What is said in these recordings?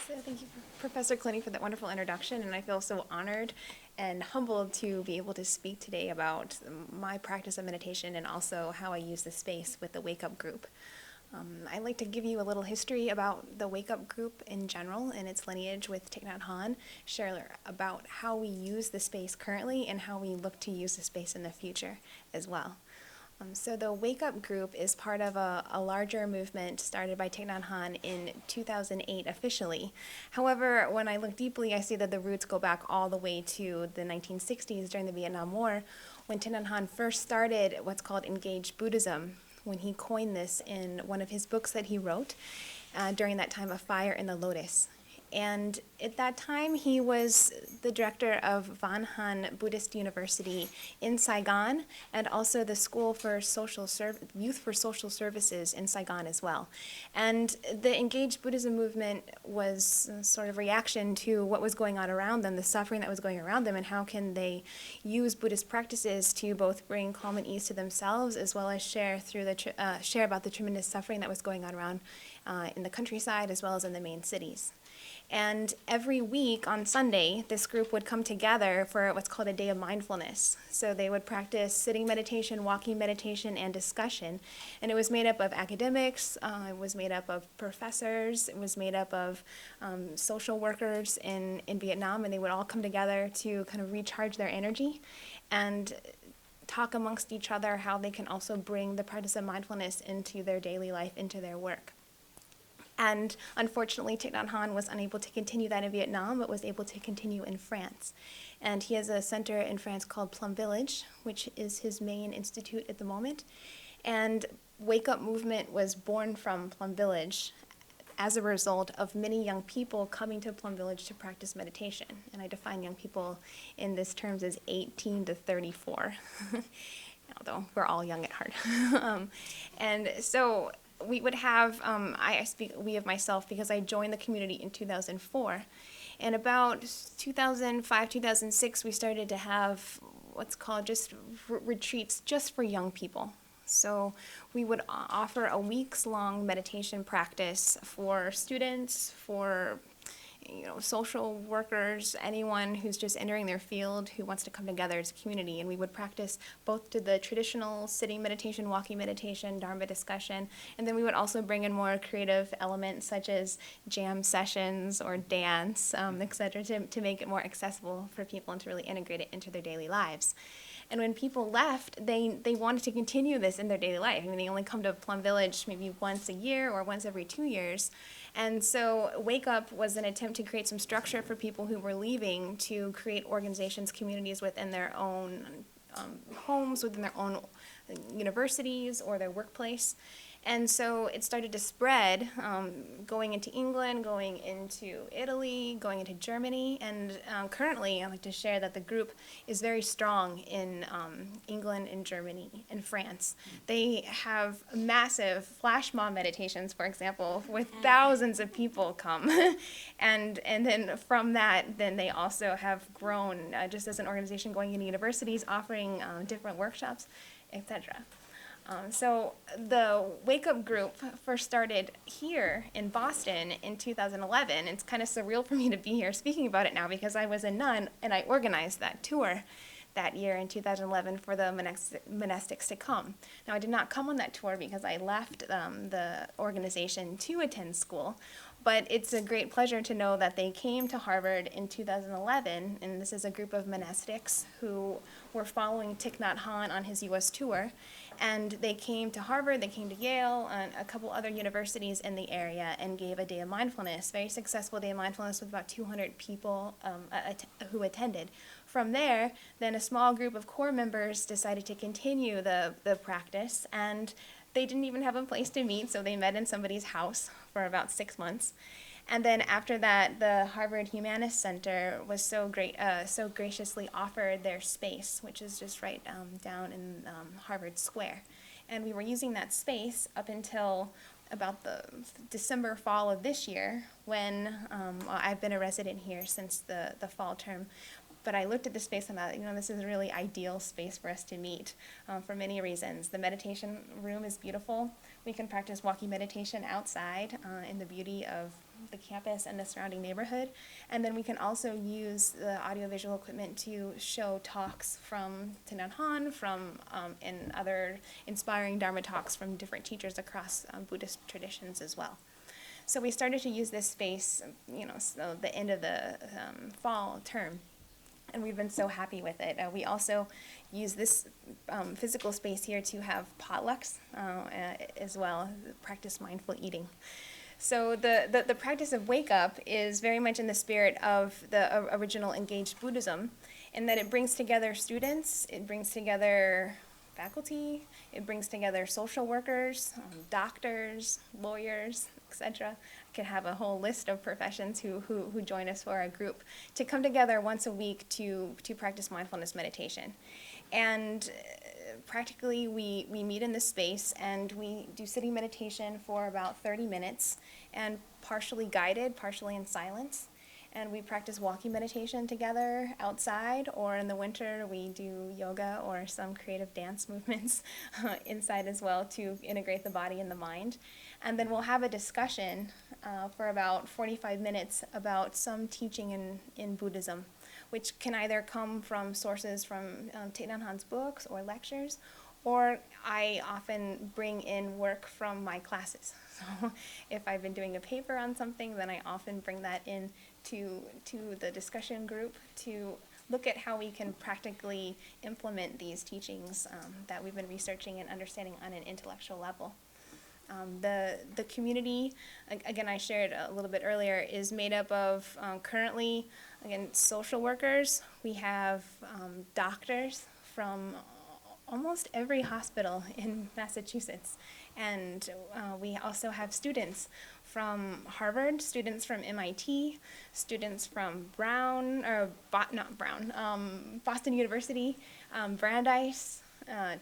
So thank you, Professor Clooney, for that wonderful introduction, and I feel so honored and humbled to be able to speak today about my practice of meditation and also how I use the space with the Wake Up group. I'd like to give you a little history about the Wake Up group in general and its lineage with Thich Nhat Hanh, share about how we use the space currently and how we look to use the space in the future as well. So the Wake Up group is part of a larger movement started by Thich Nhat Hanh in 2008 officially. However, when I look deeply, I see that the roots go back all the way to the 1960s during the Vietnam War, when Thich Nhat Hanh first started what's called Engaged Buddhism, when he coined this in one of his books that he wrote during that time of Fire in the Lotus. And at that time, he was the director of Van Han Buddhist University in Saigon, and also the School for Youth for Social Services in Saigon as well. And the Engaged Buddhism movement was a sort of reaction to what was going on around them, the suffering that was going around them, and how can they use Buddhist practices to both bring calm and ease to themselves, as well as share about the tremendous suffering that was going on around in the countryside, as well as in the main cities. And every week on Sunday, this group would come together for what's called a day of mindfulness. So they would practice sitting meditation, walking meditation, and discussion. And it was made up of academics, it was made up of professors, it was made up of social workers in Vietnam, and they would all come together to kind of recharge their energy and talk amongst each other how they can also bring the practice of mindfulness into their daily life, into their work. And unfortunately, Thich Nhat Hanh was unable to continue that in Vietnam, but was able to continue in France. And he has a center in France called Plum Village, which is his main institute at the moment. And Wake Up movement was born from Plum Village as a result of many young people coming to Plum Village to practice meditation. And I define young people in this terms as 18 to 34, although we're all young at heart. And so we would have, I speak we of myself because I joined the community in 2004. And about 2005, 2006, we started to have what's called just retreats just for young people. So we would offer a weeks-long meditation practice for students, for social workers, anyone who's just entering their field who wants to come together as a community. And we would practice both to the traditional sitting meditation, walking meditation, Dharma discussion, and then we would also bring in more creative elements such as jam sessions or dance, et cetera, to make it more accessible for people and to really integrate it into their daily lives. And when people left, they wanted to continue this in their daily life. I mean, they only come to Plum Village maybe once a year or once every 2 years. And so Wake Up was an attempt to create some structure for people who were leaving to create organizations, communities within their own homes, within their own universities or their workplace. And so it started to spread, going into England, going into Italy, going into Germany, and currently I'd like to share that the group is very strong in England and Germany and France. They have massive flash mob meditations, for example, with thousands of people come. and then from that, then they also have grown just as an organization going into universities, offering different workshops, etc. So the Wake Up group first started here in Boston in 2011. It's kind of surreal for me to be here speaking about it now because I was a nun and I organized that tour that year in 2011 for the monastics to come. Now, I did not come on that tour because I left the organization to attend school, but it's a great pleasure to know that they came to Harvard in 2011, and this is a group of monastics who were following Thich Nhat Hanh on his U.S. tour, and they came to Harvard, they came to Yale, and a couple other universities in the area, and gave a day of mindfulness, very successful day of mindfulness with about 200 people who attended. From there, then a small group of core members decided to continue the practice, and they didn't even have a place to meet, so they met in somebody's house for about 6 months. And then after that, the Harvard Humanist Center was so graciously offered their space, which is just right down in Harvard Square. And we were using that space up until about the December, fall of this year, when I've been a resident here since the fall term. But I looked at the space and thought, this is a really ideal space for us to meet for many reasons. The meditation room is beautiful. We can practice walking meditation outside in the beauty of the campus and the surrounding neighborhood. And then we can also use the audiovisual equipment to show talks from Thich Nhat Hanh, and other inspiring Dharma talks from different teachers across Buddhist traditions as well. So we started to use this space, so the end of the fall term. And we've been so happy with it. We also use this physical space here to have potlucks as well, practice mindful eating. So the practice of wake up is very much in the spirit of the original engaged Buddhism, in that it brings together students, it brings together faculty, it brings together social workers, doctors, lawyers, etc. I could have a whole list of professions who join us for our group to come together once a week to practice mindfulness meditation. And practically we meet in this space and we do sitting meditation for about 30 minutes and partially guided, partially in silence. And we practice walking meditation together outside, or in the winter we do yoga or some creative dance movements inside as well to integrate the body and the mind. And then we'll have a discussion for about 45 minutes about some teaching in Buddhism, which can either come from sources from Thich Nhat Hanh's books or lectures, or I often bring in work from my classes. So if I've been doing a paper on something, then I often bring that in to the discussion group to look at how we can practically implement these teachings that we've been researching and understanding on an intellectual level. The community, again, I shared a little bit earlier, is made up of currently, again, social workers. We have doctors from almost every hospital in Massachusetts. And we also have students from Harvard, students from MIT, students from Boston University, Brandeis,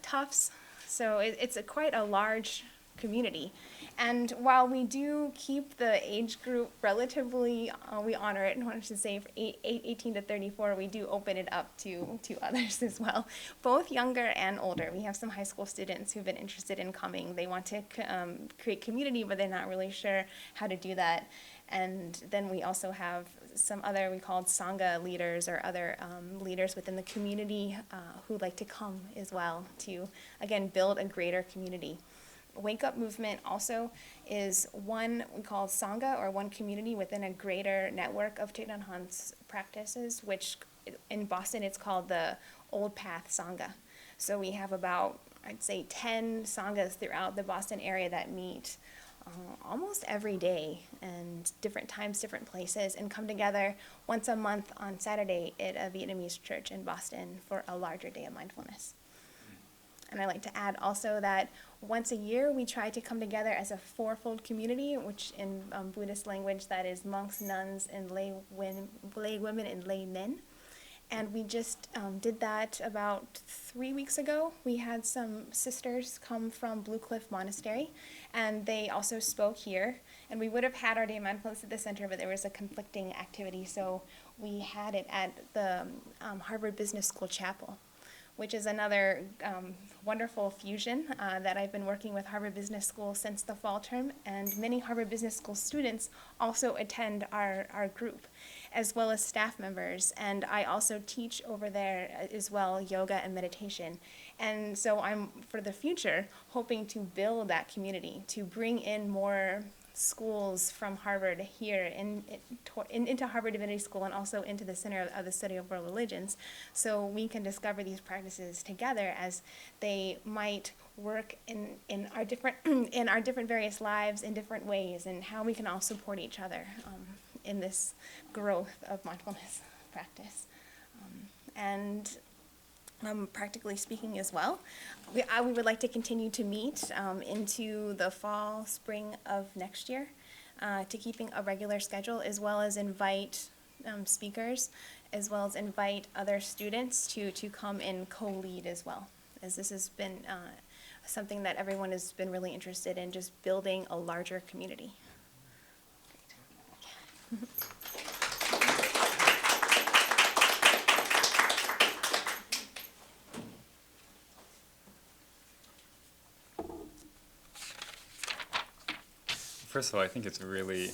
Tufts. So it's quite a large community. And while we do keep the age group relatively, we honor it, and I should say for 18 to 34, we do open it up to others as well, both younger and older. We have some high school students who've been interested in coming. They want to create community, but they're not really sure how to do that. And then we also have some other, we call Sangha leaders or other leaders within the community who like to come as well to, again, build a greater community. Wake Up movement also is one we call Sangha, or one community within a greater network of Thich Nhat Hanh's practices, which in Boston it's called the Old Path Sangha. So we have about, I'd say, 10 Sanghas throughout the Boston area that meet almost every day and different times, different places, and come together once a month on Saturday at a Vietnamese church in Boston for a larger day of mindfulness. And I like to add also that once a year we try to come together as a fourfold community, which in Buddhist language that is monks, nuns, and lay women and lay men. And we just did that about 3 weeks ago. We had some sisters come from Blue Cliff Monastery, and they also spoke here. And we would have had our day of mindfulness at the center, but there was a conflicting activity, so we had it at the Harvard Business School Chapel, which is another wonderful fusion that I've been working with Harvard Business School since the fall term, and many Harvard Business School students also attend our group, as well as staff members, and I also teach over there as well yoga and meditation. And so I'm, for the future, hoping to build that community, to bring in more schools from Harvard here into Harvard Divinity School, and also into the Center of the Study of World Religions, so we can discover these practices together as they might work in our different various lives in different ways, and how we can all support each other in this growth of mindfulness practice. Practically speaking as well, we would like to continue to meet into the fall, spring of next year, to keeping a regular schedule, as well as invite speakers, as well as invite other students to come and co-lead as well, as this has been something that everyone has been really interested in, just building a larger community. Great. first of all, I think it's really,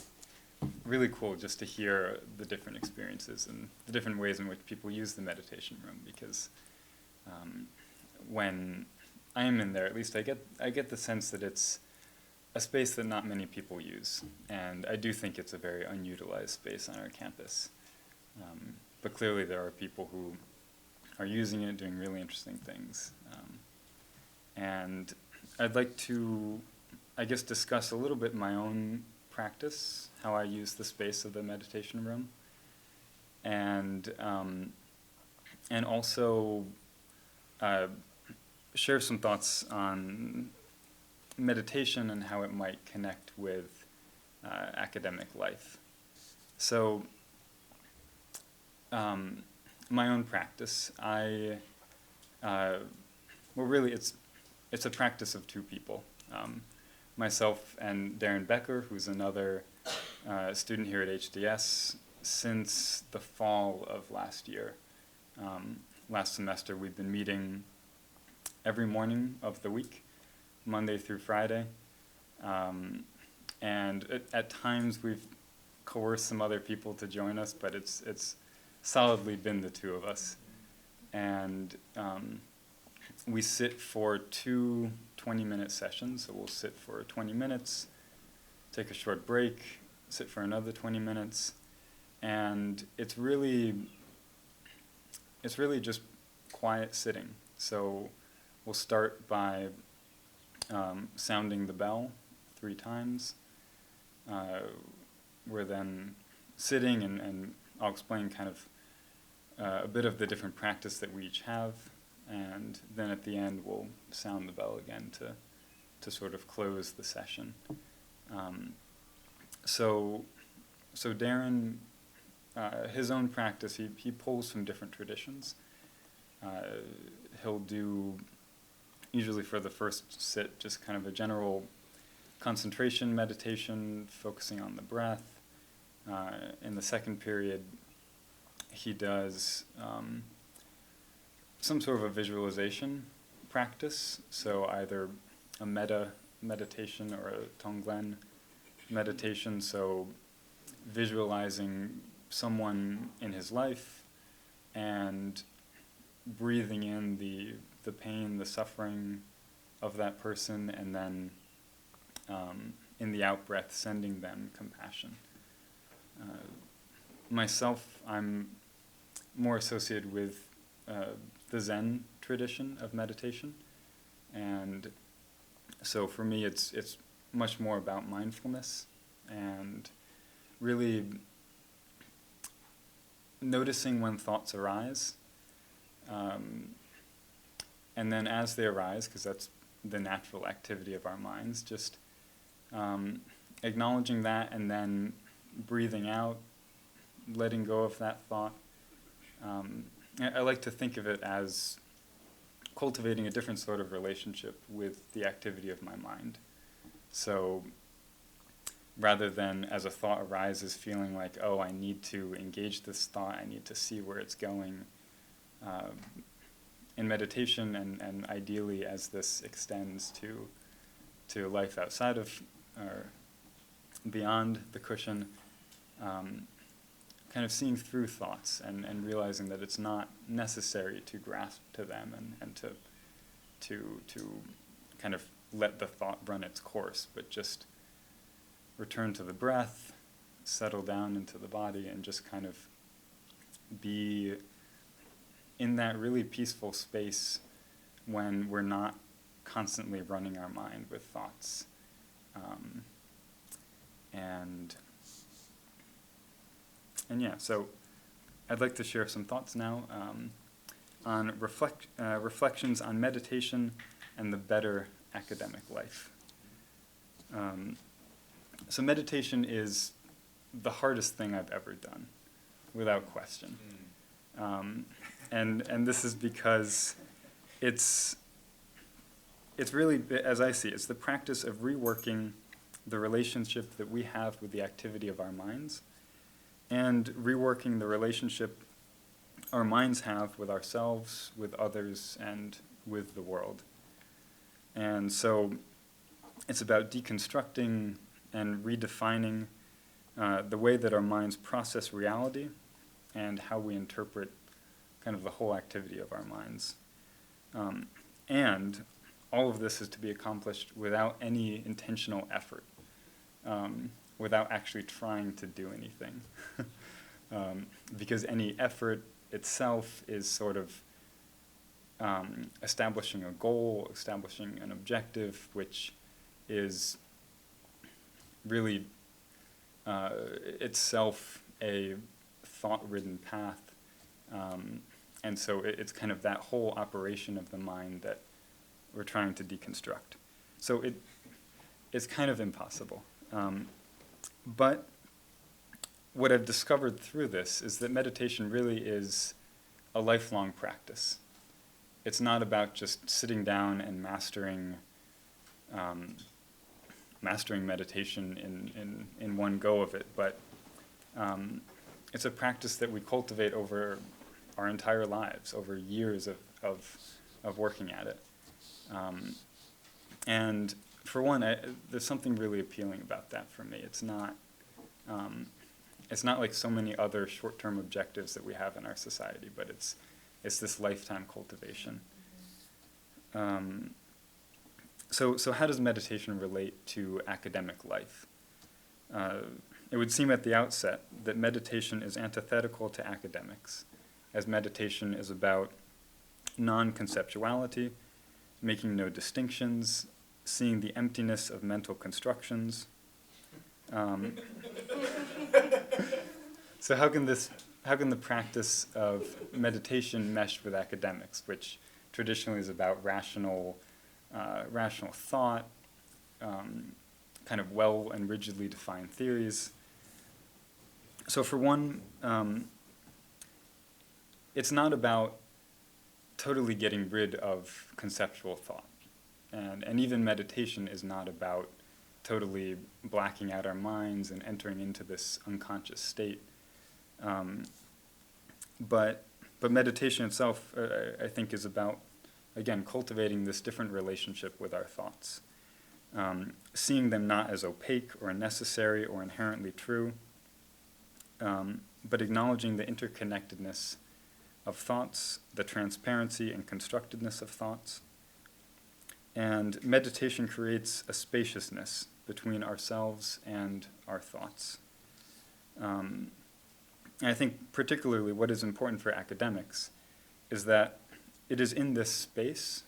really cool just to hear the different experiences and the different ways in which people use the meditation room, because when I am in there, at least I get the sense that it's a space that not many people use, and I do think it's a very unutilized space on our campus. But clearly there are people who are using it, doing really interesting things. And I'd like to, I guess, discuss a little bit my own practice, how I use the space of the meditation room, and also share some thoughts on meditation and how it might connect with academic life. So, my own practice, well, really, it's a practice of two people. Myself and Darren Becker, who's another student here at HDS since the fall of last year. Last semester, we've been meeting every morning of the week, Monday through Friday. And at times, we've coerced some other people to join us, but it's solidly been the two of us. And we sit for 2 20-minute sessions, so we'll sit for 20 minutes, take a short break, sit for another 20 minutes, and it's really just quiet sitting. So we'll start by sounding the bell 3 times. We're then sitting, and I'll explain kind of a bit of the different practice that we each have, and then at the end we'll sound the bell again to sort of close the session. So Darren, his own practice, he pulls from different traditions. He'll do, usually for the first sit, just kind of a general concentration meditation, focusing on the breath. In the second period, he does some sort of a visualization practice, so either a metta meditation or a Tonglen meditation, so visualizing someone in his life and breathing in the pain, the suffering of that person, and then in the out-breath sending them compassion. Myself, I'm more associated with the Zen tradition of meditation, and so for me it's much more about mindfulness and really noticing when thoughts arise, and then as they arise, because that's the natural activity of our minds, just acknowledging that and then breathing out, letting go of that thought. I like to think of it as cultivating a different sort of relationship with the activity of my mind. So rather than as a thought arises feeling like, oh, I need to engage this thought, I need to see where it's going, in meditation and ideally as this extends to life outside of or beyond the cushion, kind of seeing through thoughts and realizing that it's not necessary to grasp to them and to kind of let the thought run its course, but just return to the breath, settle down into the body, and just kind of be in that really peaceful space when we're not constantly running our mind with thoughts. And yeah, so I'd like to share some thoughts now on reflections on meditation and the better academic life. So meditation is the hardest thing I've ever done, without question. And this is because it's really, as I see it, it's the practice of reworking the relationship that we have with the activity of our minds, and reworking the relationship our minds have with ourselves, with others, and with the world. And so it's about deconstructing and redefining the way that our minds process reality and how we interpret kind of the whole activity of our minds. And all of this is to be accomplished without any intentional effort, without actually trying to do anything. Because any effort itself is sort of establishing a goal, establishing an objective, which is really itself a thought-ridden path. And so it's kind of that whole operation of the mind that we're trying to deconstruct. So it's kind of impossible. But what I've discovered through this is that meditation really is a lifelong practice. It's not about just sitting down and mastering meditation in one go of it, but it's a practice that we cultivate over our entire lives, over years of working at it. And for one, there's something really appealing about that for me. It's not like so many other short-term objectives that we have in our society, but it's this lifetime cultivation. So how does meditation relate to academic life? It would seem at the outset that meditation is antithetical to academics, as meditation is about non-conceptuality, making no distinctions, seeing the emptiness of mental constructions. So how can the practice of meditation mesh with academics, which traditionally is about rational thought, kind of well and rigidly defined theories? So for one, it's not about totally getting rid of conceptual thought. And even meditation is not about totally blacking out our minds and entering into this unconscious state. But meditation itself, I think, is about, again, cultivating this different relationship with our thoughts, seeing them not as opaque or necessary or inherently true, but acknowledging the interconnectedness of thoughts, the transparency and constructedness of thoughts. And meditation creates a spaciousness between ourselves and our thoughts. And I think particularly what is important for academics is that it is in this space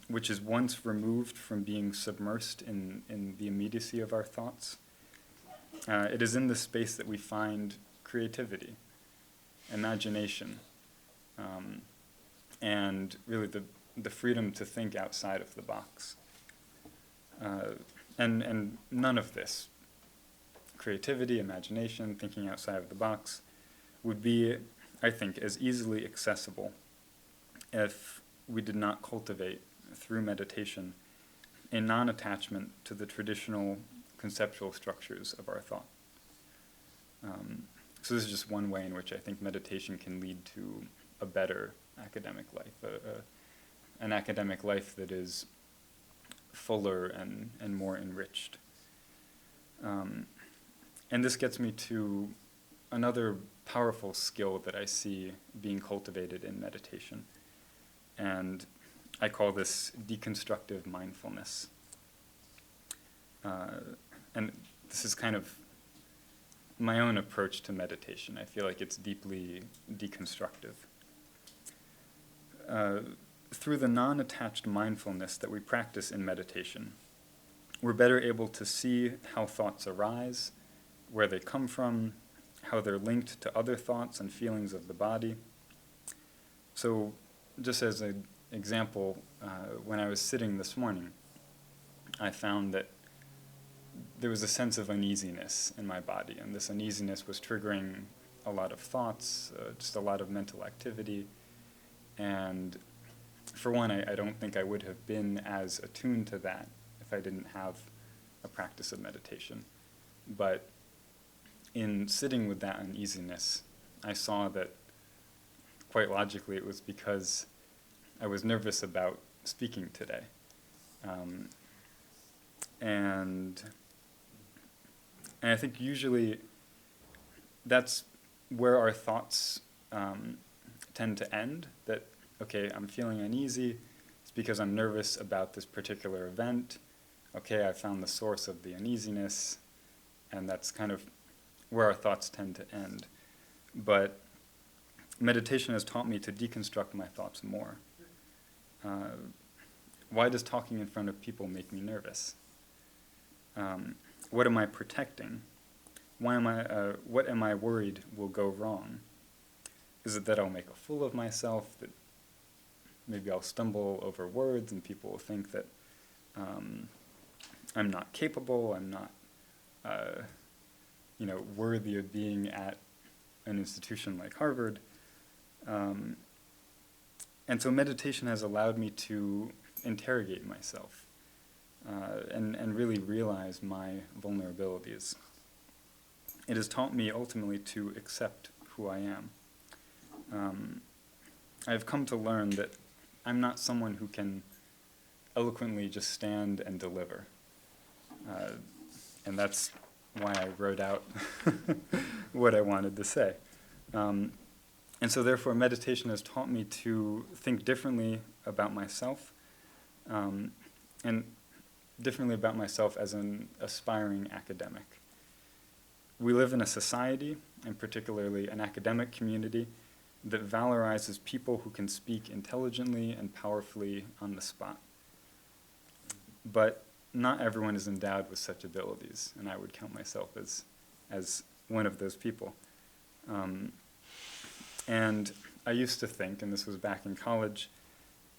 which is once removed from being submersed in the immediacy of our thoughts. It is in this space that we find creativity, imagination, and really the freedom to think outside of the box. And none of this, creativity, imagination, thinking outside of the box, would be, I think, as easily accessible if we did not cultivate, through meditation, a non-attachment to the traditional conceptual structures of our thought. So this is just one way in which I think meditation can lead to a better academic life, an academic life that is fuller and more enriched. And this gets me to another powerful skill that I see being cultivated in meditation. And I call this deconstructive mindfulness. And this is kind of my own approach to meditation. I feel like it's deeply deconstructive. Through the non-attached mindfulness that we practice in meditation, we're better able to see how thoughts arise, where they come from, how they're linked to other thoughts and feelings of the body. So just as an example, when I was sitting this morning, I found that there was a sense of uneasiness in my body, and this uneasiness was triggering a lot of thoughts, just a lot of mental activity. And for one, I don't think I would have been as attuned to that if I didn't have a practice of meditation. But in sitting with that uneasiness, I saw that quite logically it was because I was nervous about speaking today. And I think usually that's where our thoughts tend to end, that, okay, I'm feeling uneasy, it's because I'm nervous about this particular event. Okay, I found the source of the uneasiness, and that's kind of where our thoughts tend to end. But meditation has taught me to deconstruct my thoughts more. Why does talking in front of people make me nervous? What am I protecting? What am I worried will go wrong? Is it that I'll make a fool of myself, that maybe I'll stumble over words and people will think that I'm not capable, I'm not worthy of being at an institution like Harvard? And so meditation has allowed me to interrogate myself and really realize my vulnerabilities. It has taught me ultimately to accept who I am. I've come to learn that I'm not someone who can eloquently just stand and deliver. And that's why I wrote out what I wanted to say. And so therefore meditation has taught me to think differently about myself, and differently about myself as an aspiring academic. We live in a society, and particularly an academic community, that valorizes people who can speak intelligently and powerfully on the spot. But not everyone is endowed with such abilities, and I would count myself as one of those people. And I used to think, and this was back in college,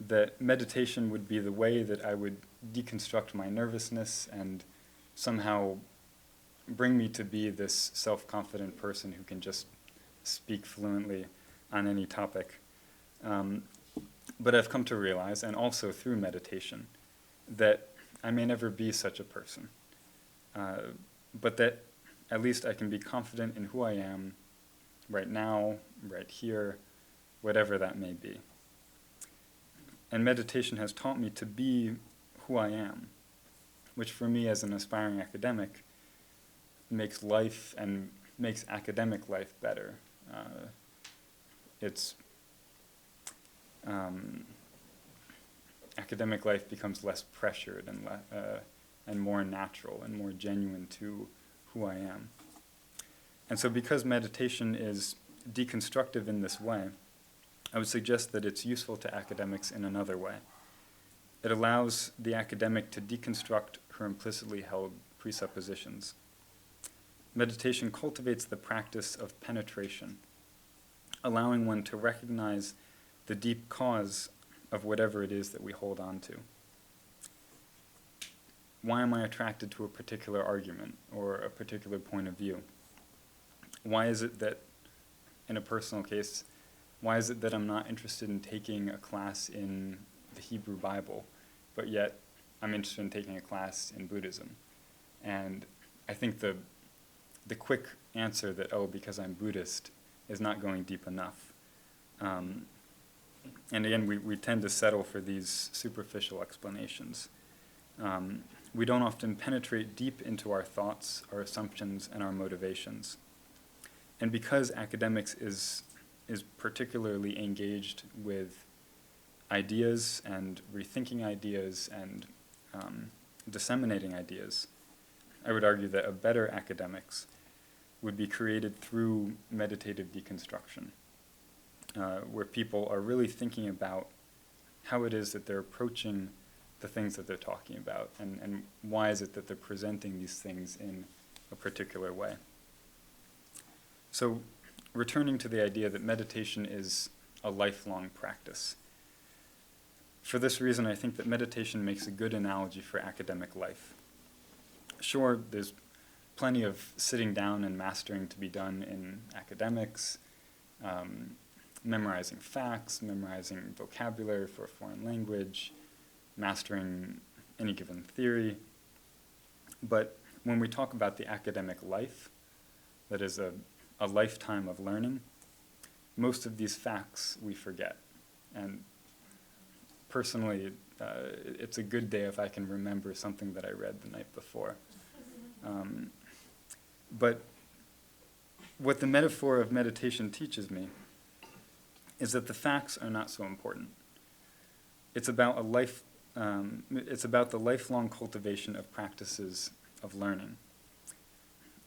that meditation would be the way that I would deconstruct my nervousness and somehow bring me to be this self-confident person who can just speak fluently on any topic. But I've come to realize, and also through meditation, that I may never be such a person, but that at least I can be confident in who I am right now, right here, whatever that may be. And meditation has taught me to be who I am, which for me as an aspiring academic makes life and makes academic life better. Academic life becomes less pressured and more natural and more genuine to who I am. And so because meditation is deconstructive in this way, I would suggest that it's useful to academics in another way. It allows the academic to deconstruct her implicitly held presuppositions. Meditation cultivates the practice of penetration, allowing one to recognize the deep cause of whatever it is that we hold on to. Why am I attracted to a particular argument or a particular point of view? Why is it that, in a personal case, why is it that I'm not interested in taking a class in the Hebrew Bible, but yet I'm interested in taking a class in Buddhism? And I think the quick answer that, oh, because I'm Buddhist, is not going deep enough. And again, we tend to settle for these superficial explanations. We don't often penetrate deep into our thoughts, our assumptions, and our motivations. And because academics is particularly engaged with ideas and rethinking ideas and disseminating ideas, I would argue that a better academics would be created through meditative deconstruction, where people are really thinking about how it is that they're approaching the things that they're talking about, and why is it that they're presenting these things in a particular way. So, returning to the idea that meditation is a lifelong practice. For this reason, I think that meditation makes a good analogy for academic life. Sure, there's plenty of sitting down and mastering to be done in academics, memorizing facts, memorizing vocabulary for a foreign language, mastering any given theory. But when we talk about the academic life, that is a lifetime of learning, most of these facts we forget. And personally, it's a good day if I can remember something that I read the night before. But what the metaphor of meditation teaches me is that the facts are not so important. It's about it's about the lifelong cultivation of practices of learning.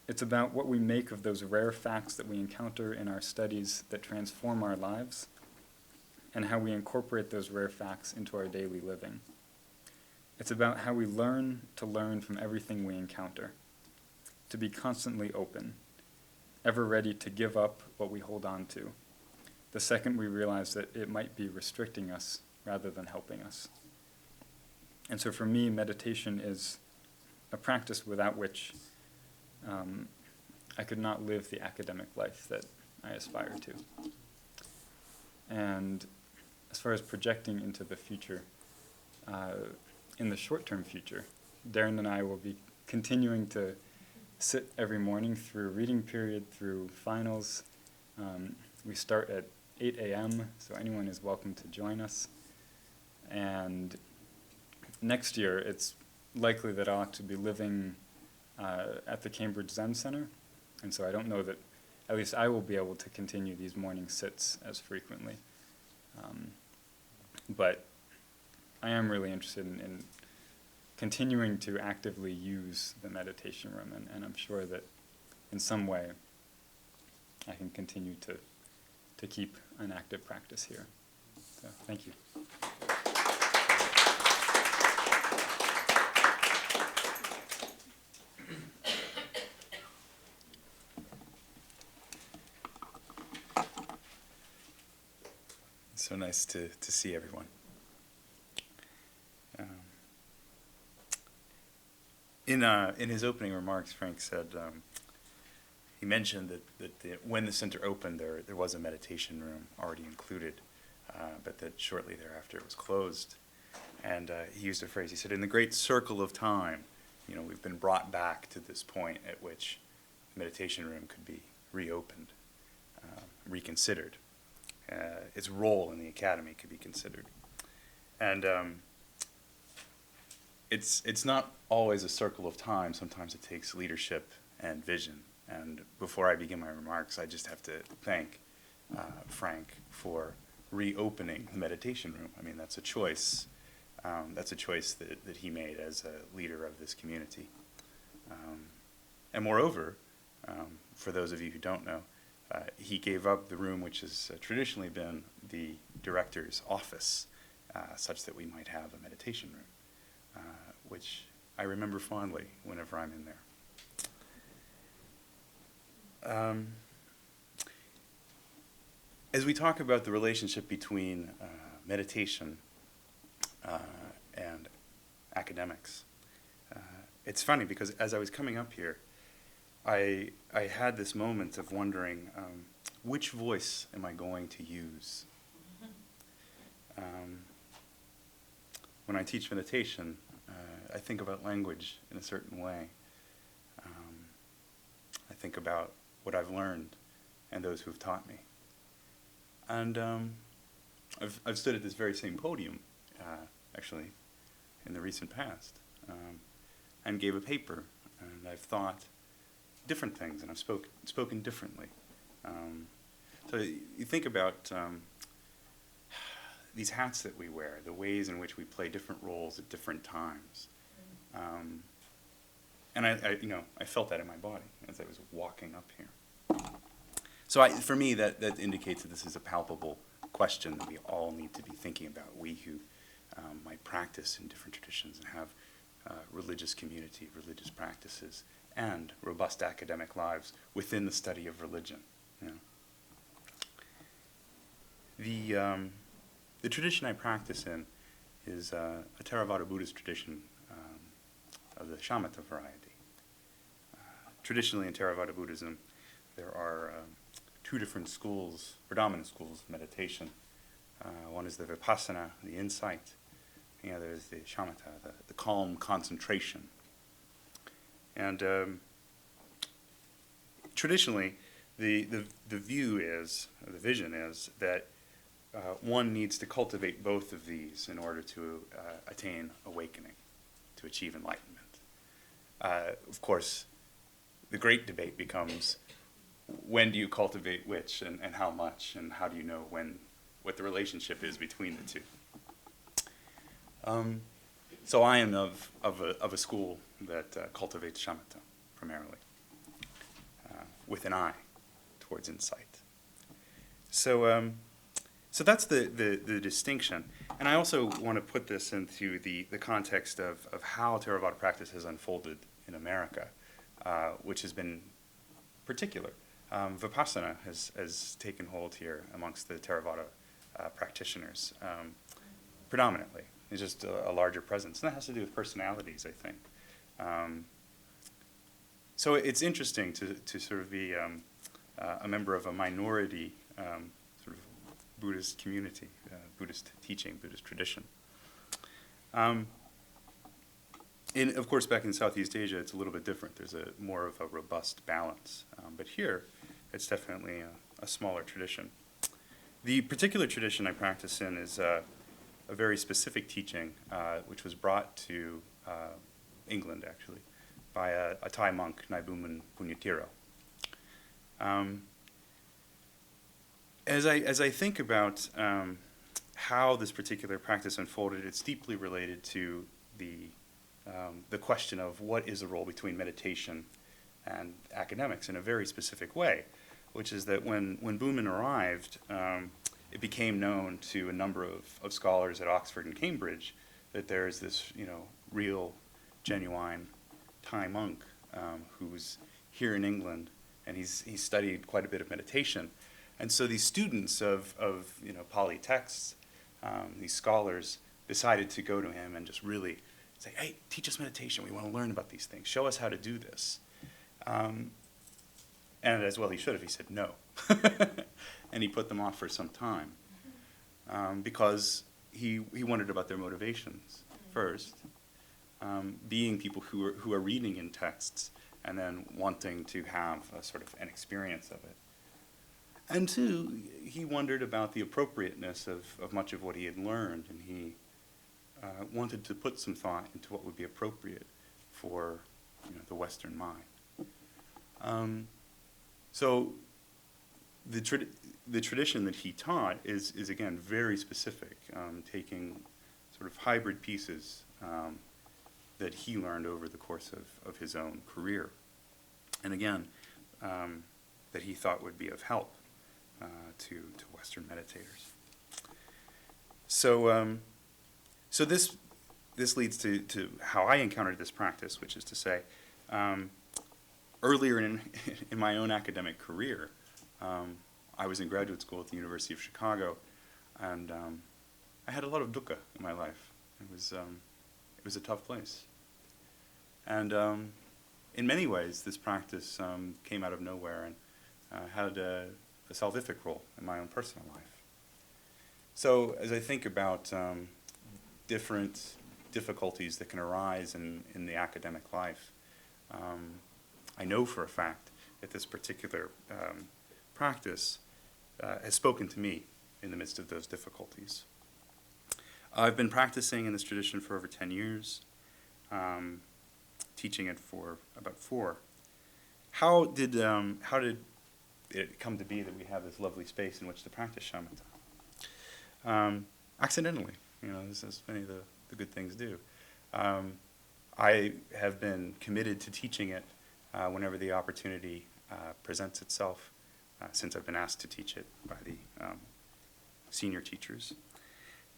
It's about what we make of those rare facts that we encounter in our studies that transform our lives, and how we incorporate those rare facts into our daily living. It's about how we learn to learn from everything we encounter, to be constantly open, ever ready to give up what we hold on to, the second we realize that it might be restricting us rather than helping us. And so for me, meditation is a practice without which I could not live the academic life that I aspire to. And as far as projecting into the future, in the short-term future, Darren and I will be continuing to sit every morning through reading period, through finals. We start at 8 a.m., so anyone is welcome to join us. And next year, it's likely that I'll actually be living at the Cambridge Zen Center, and so I don't know that at least I will be able to continue these morning sits as frequently. But I am really interested in continuing to actively use the meditation room, and I'm sure that in some way I can continue to keep an active practice here. So thank you. So nice to see everyone. In his opening remarks, Frank said, he mentioned that when the center opened, there was a meditation room already included, but that shortly thereafter it was closed. And he used a phrase, he said, in the great circle of time, we've been brought back to this point at which the meditation room could be reopened, reconsidered. Its role in the academy could be considered. And it's not always a circle of time. Sometimes it takes leadership and vision. And before I begin my remarks, I just have to thank Frank for reopening the meditation room. I mean, that's a choice. That's a choice that he made as a leader of this community. And moreover, for those of you who don't know, he gave up the room which has traditionally been the director's office, such that we might have a meditation room, which I remember fondly whenever I'm in there. As we talk about the relationship between meditation and academics, it's funny because as I was coming up here, I had this moment of wondering, which voice am I going to use? When I teach meditation, I think about language in a certain way. I think about what I've learned and those who've taught me. And I've stood at this very same podium, actually, in the recent past, and gave a paper, and I've thought different things, and I've spoken differently. So you think about these hats that we wear, the ways in which we play different roles at different times. And I felt that in my body as I was walking up here. So for me, that indicates that this is a palpable question that we all need to be thinking about, we who might practice in different traditions and have religious community, religious practices, and robust academic lives within the study of religion. The tradition I practice in is a Theravada Buddhist tradition of the Samatha variety. Traditionally in Theravada Buddhism, there are two different schools, predominant schools of meditation. One is the Vipassana, the insight, and the other is the Samatha, the calm concentration. And traditionally, the view is, or the vision is, that one needs to cultivate both of these in order to attain awakening, to achieve enlightenment. Of course, the great debate becomes, when do you cultivate which, and how much, and how do you know what the relationship is between the two? So I am of a school that cultivates shamatha primarily, with an eye towards insight. So that's the distinction. And I also want to put this into the context of how Theravada practice has unfolded in America, which has been particular. Vipassana has taken hold here amongst the Theravada practitioners, predominantly. It's just a larger presence. And that has to do with personalities, I think. So it's interesting to sort of be a member of a minority sort of Buddhist community, Buddhist teaching, Buddhist tradition. Of course, back in Southeast Asia, it's a little bit different. There's more of a robust balance. But here, it's definitely a smaller tradition. The particular tradition I practice in is a very specific teaching, which was brought to England, actually, by a Thai monk, Naibuman Punyatiro. As I think about how this particular practice unfolded, it's deeply related to the question of what is the role between meditation and academics in a very specific way, which is that when Buman arrived, it became known to a number of scholars at Oxford and Cambridge that there is this, real, genuine Thai monk who's here in England, and he's studied quite a bit of meditation. And so these students of Pali texts, these scholars, decided to go to him and just really say, hey, teach us meditation. We want to learn about these things. Show us how to do this. And as well he should have. He said no. And he put them off for some time because he wondered about their motivations first, being people who are reading in texts and then wanting to have a sort of an experience of it. And two, he wondered about the appropriateness of much of what he had learned, and he wanted to put some thought into what would be appropriate for the Western mind. So the tradition that he taught is again very specific, taking sort of hybrid pieces that he learned over the course of his own career, and again that he thought would be of help to Western meditators. So this leads to how I encountered this practice, which is to say, earlier in my own academic career, I was in graduate school at the University of Chicago, and I had a lot of dukkha in my life. It was a tough place, and in many ways, this practice came out of nowhere and had a salvific role in my own personal life. So as I think about different difficulties that can arise in the academic life, I know for a fact that this particular practice has spoken to me in the midst of those difficulties. I've been practicing in this tradition for over 10 years, teaching it for about 4. How did it come to be that we have this lovely space in which to practice shamatha? Accidentally, as many of the good things do. I have been committed to teaching it whenever the opportunity presents itself, since I've been asked to teach it by the senior teachers.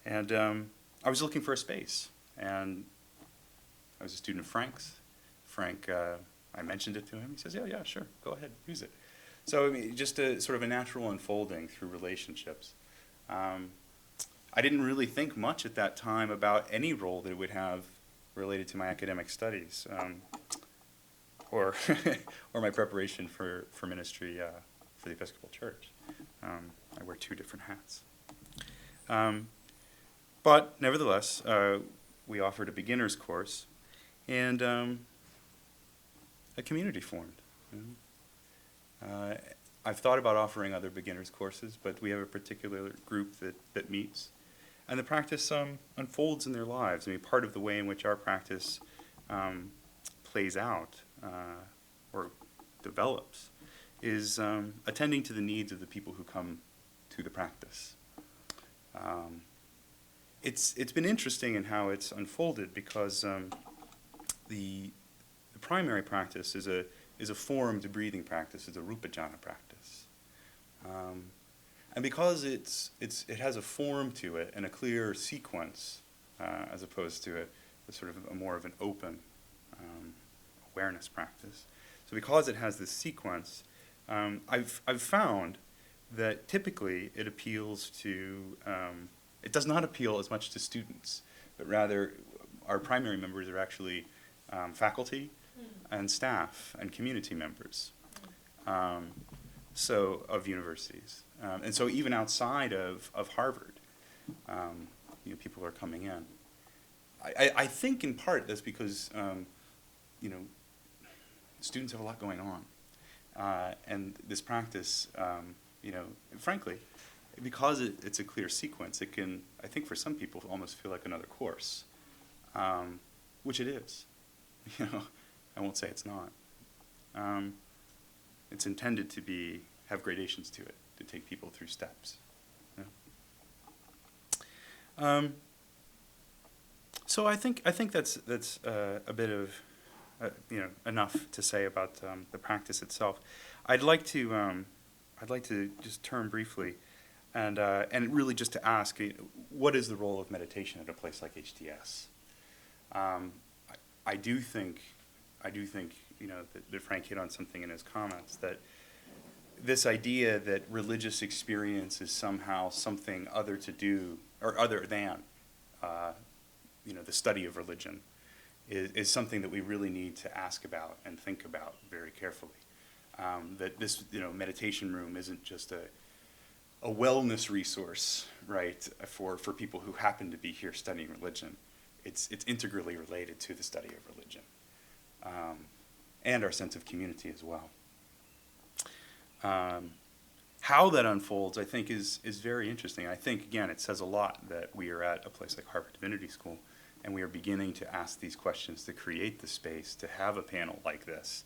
And I was looking for a space, and I was a student of Frank's. Frank, I mentioned it to him. He says, yeah, sure, go ahead, use it. So I mean, just a sort of a natural unfolding through relationships. I didn't really think much at that time about any role that it would have related to my academic studies, or my preparation for ministry for the Episcopal Church. I wear 2 different hats. But nevertheless, we offered a beginner's course, and a community formed. I've thought about offering other beginners courses, but we have a particular group that meets. And the practice unfolds in their lives. I mean, part of the way in which our practice plays out or develops is attending to the needs of the people who come to the practice. It's been interesting in how it's unfolded because the primary practice is a formed breathing practice. It's a rupa jhana practice. And because it has a form to it and a clear sequence, as opposed to a sort of a more of an open awareness practice. So because it has this sequence, I've found that typically it appeals to, it does not appeal as much to students, but rather our primary members are actually faculty and staff and community members. So of universities. And so even outside of Harvard, people are coming in. I think in part that's because, students have a lot going on. And this practice, frankly, because it's a clear sequence, it can, I think for some people, almost feel like another course, which it is. I won't say it's not. It's intended to have gradations to it, to take people through steps. So I think that's a bit of enough to say about the practice itself. I'd like to just turn briefly and really just to ask, what is the role of meditation at a place like HTS? I do think that Frank hit on something in his comments, that this idea that religious experience is somehow something other than the study of religion is something that we really need to ask about and think about very carefully. That this meditation room isn't just a wellness resource, right, for people who happen to be here studying religion. It's integrally related to the study of religion. And our sense of community as well. How that unfolds, I think, is very interesting. I think, again, it says a lot that we are at a place like Harvard Divinity School, and we are beginning to ask these questions, to create the space, to have a panel like this,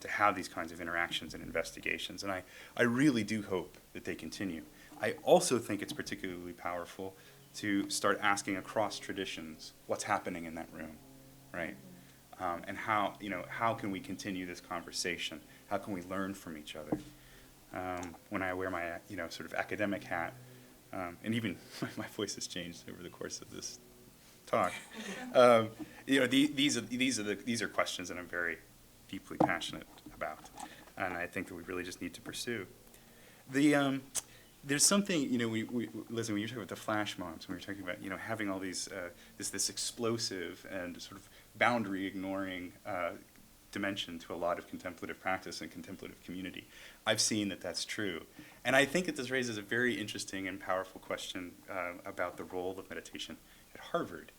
to have these kinds of interactions and investigations. And I really do hope that they continue. I also think it's particularly powerful to start asking across traditions what's happening in that room, right? And how can we continue this conversation? How can we learn from each other? When I wear my sort of academic hat, and even my voice has changed over the course of this talk. These are questions that I'm very deeply passionate about, and I think that we really just need to pursue. There's something, listen, when you're talking about the flash mobs, when you're talking about, having all these, this explosive and sort of boundary ignoring dimension to a lot of contemplative practice and contemplative community. I've seen that that's true. And I think that this raises a very interesting and powerful question about the role of meditation at Harvard.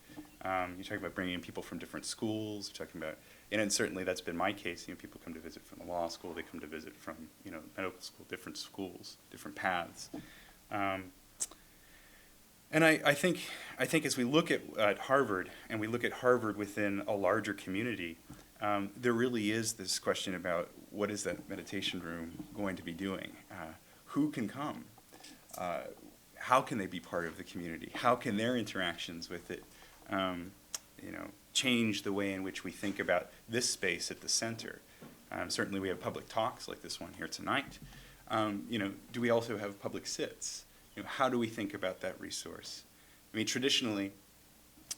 You're talking about bringing in people from different schools, you're talking about, and certainly that's been my case, people come to visit from the law school, they come to visit from, medical school, different schools, different paths. And I think as we look at Harvard, and we look at Harvard within a larger community, there really is this question about what is that meditation room going to be doing? Who can come? How can they be part of the community? How can their interactions with it change the way in which we think about this space at the center? Certainly we have public talks like this one here tonight. Do we also have public sits? How do we think about that resource? I mean, traditionally,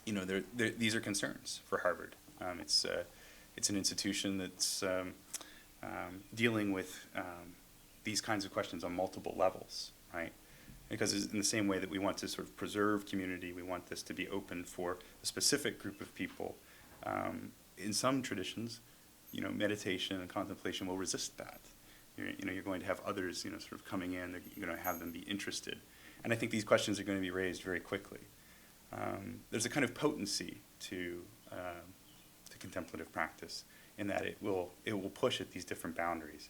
these are concerns for Harvard. It's an institution that's dealing with these kinds of questions on multiple levels, right? Because in the same way that we want to sort of preserve community, we want this to be open for a specific group of people. In some traditions, meditation and contemplation will resist that. You're going to have others, sort of coming in. You're going to have them be interested, and I think these questions are going to be raised very quickly. There's a kind of potency to contemplative practice in that it will push at these different boundaries.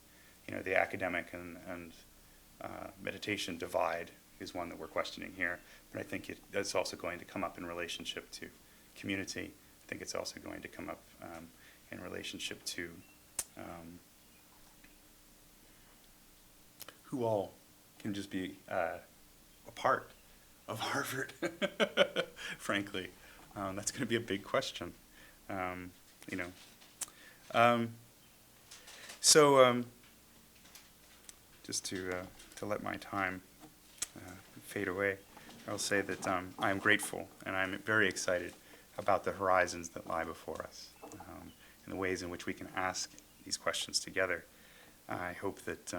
the academic and meditation divide is one that we're questioning here, but I think it's also going to come up in relationship to community. I think it's also going to come up in relationship to who all can just be a part of Harvard, frankly. That's going to be a big question, So just to let my time fade away, I'll say that I am grateful and I'm very excited about the horizons that lie before us and the ways in which we can ask these questions together. I hope that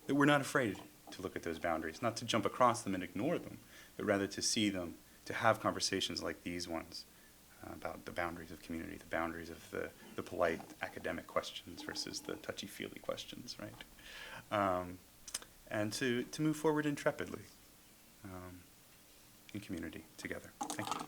we're not afraid to look at those boundaries, not to jump across them and ignore them, but rather to see them, to have conversations like these ones about the boundaries of community, the boundaries of the polite academic questions versus the touchy-feely questions, right? And to move forward intrepidly in community together. Thank you.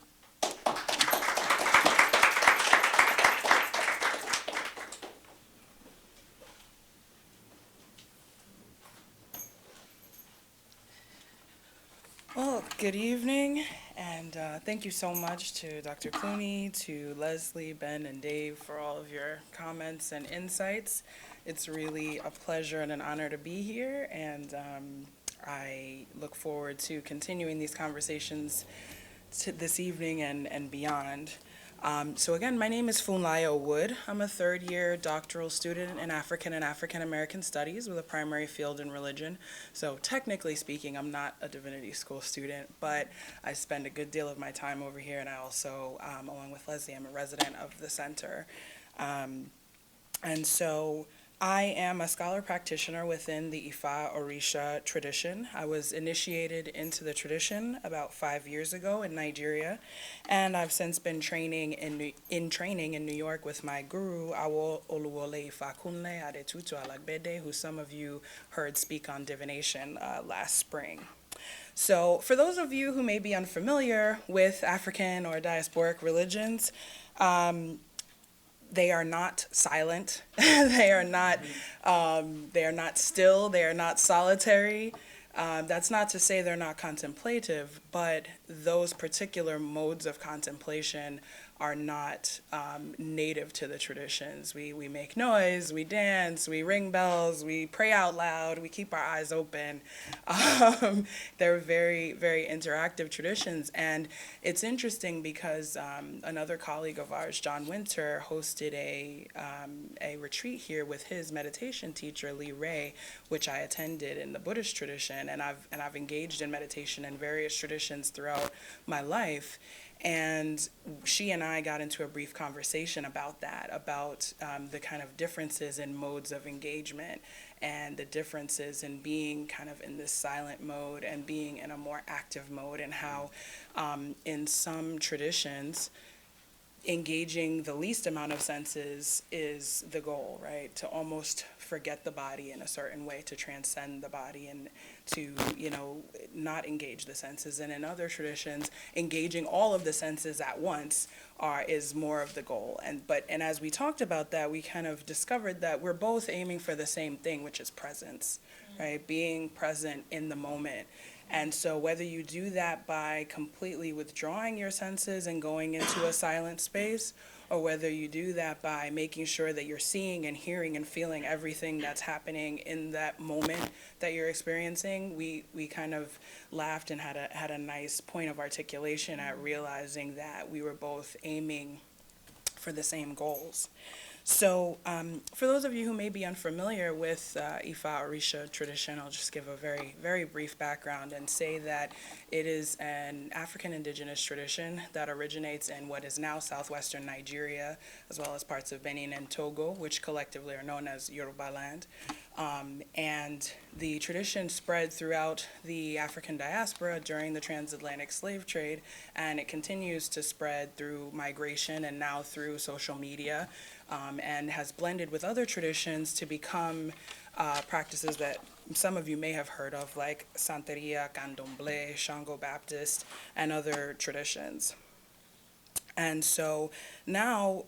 Well, good evening, and thank you so much to Dr. Clooney, to Leslie, Ben, and Dave for all of your comments and insights. It's really a pleasure and an honor to be here, and I look forward to continuing these conversations this evening and beyond. So again, my name is Funlayo E. I'm a third-year doctoral student in African and African American Studies with a primary field in religion. So technically speaking, I'm not a divinity school student, but I spend a good deal of my time over here, and I also, along with Leslie, I'm a resident of the center. And so I am a scholar practitioner within the Ifa Orisha tradition. I was initiated into the tradition about 5 years ago in Nigeria, and I've since been training in New York with my guru, Awo Oluwole Ifakunle Adetutu Alagbede, who some of you heard speak on divination last spring. So for those of you who may be unfamiliar with African or diasporic religions, they are not silent. They are not still. They are not solitary. That's not to say they're not contemplative, but those particular modes of contemplation are not native to the traditions. We make noise, we dance, we ring bells, we pray out loud, we keep our eyes open. They're very, very interactive traditions. And it's interesting because another colleague of ours, John Winter, hosted a retreat here with his meditation teacher, Lee Ray, which I attended in the Buddhist tradition. And I've engaged in meditation in various traditions throughout my life. And she and I got into a brief conversation about that, about the kind of differences in modes of engagement and the differences in being kind of in this silent mode and being in a more active mode, and how in some traditions, engaging the least amount of senses is the goal, right? To almost forget the body in a certain way, to transcend the body and to, not engage the senses. And in other traditions, engaging all of the senses at once is more of the goal. And as we talked about that, we kind of discovered that we're both aiming for the same thing, which is presence, right? Being present in the moment. And so whether you do that by completely withdrawing your senses and going into a silent space, or whether you do that by making sure that you're seeing and hearing and feeling everything that's happening in that moment that you're experiencing, we kind of laughed and had a nice point of articulation at realizing that we were both aiming for the same goals. So for those of you who may be unfamiliar with Ifa Orisha tradition, I'll just give a very, very brief background and say that it is an African indigenous tradition that originates in what is now southwestern Nigeria, as well as parts of Benin and Togo, which collectively are known as Yoruba land. And the tradition spread throughout the African diaspora during the transatlantic slave trade, and it continues to spread through migration and now through social media. And has blended with other traditions to become practices that some of you may have heard of, like Santeria, Candomblé, Shango Baptist, and other traditions. And so now,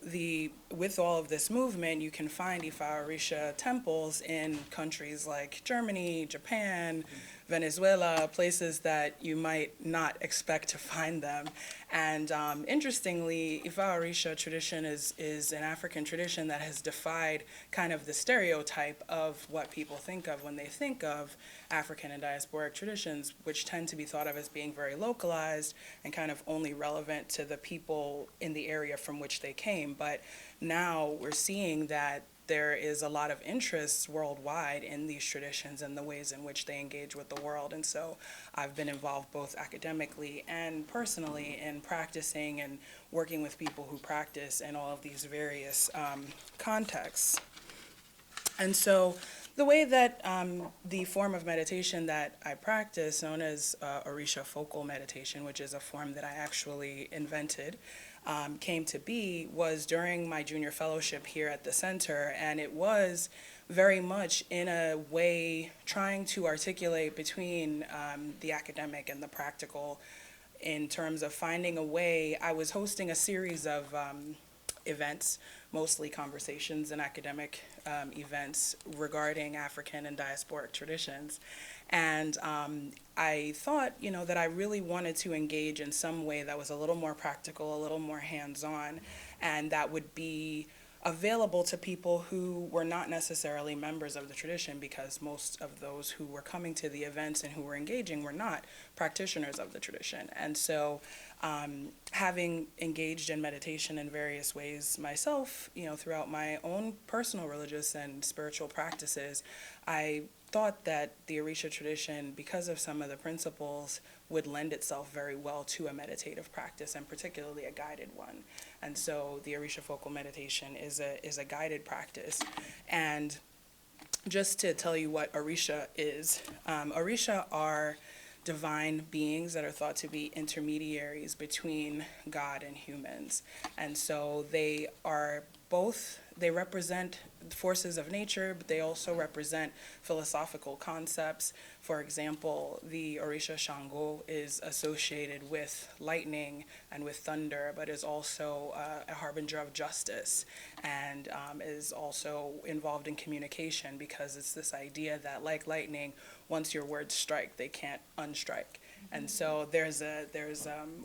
with all of this movement, you can find Ifa Orisha temples in countries like Germany, Japan, Venezuela, places that you might not expect to find them. And interestingly, Ifa Orisha tradition is an African tradition that has defied kind of the stereotype of what people think of when they think of African and diasporic traditions, which tend to be thought of as being very localized and kind of only relevant to the people in the area from which they came. But now we're seeing that there is a lot of interest worldwide in these traditions and the ways in which they engage with the world. And so I've been involved both academically and personally in practicing and working with people who practice in all of these various contexts. And so the way that the form of meditation that I practice, known as Orisa-Focal meditation, which is a form that I actually invented, came to be was during my junior fellowship here at the center, and it was very much in a way trying to articulate between the academic and the practical in terms of finding a way. I was hosting a series of events, mostly conversations and academic events regarding African and diasporic traditions. And I thought, that I really wanted to engage in some way that was a little more practical, a little more hands-on, and that would be available to people who were not necessarily members of the tradition, because most of those who were coming to the events and who were engaging were not practitioners of the tradition. And so having engaged in meditation in various ways myself, throughout my own personal religious and spiritual practices, I thought that the Orisha tradition, because of some of the principles, would lend itself very well to a meditative practice, and particularly a guided one. And so the Orisa-Focal meditation is a guided practice. And just to tell you what Orisha is, Orisha are divine beings that are thought to be intermediaries between God and humans. And so they represent forces of nature, but they also represent philosophical concepts. For example, the Orisha Shango is associated with lightning and with thunder, but is also a harbinger of justice, and is also involved in communication, because it's this idea that, like lightning, once your words strike, they can't unstrike. And so there's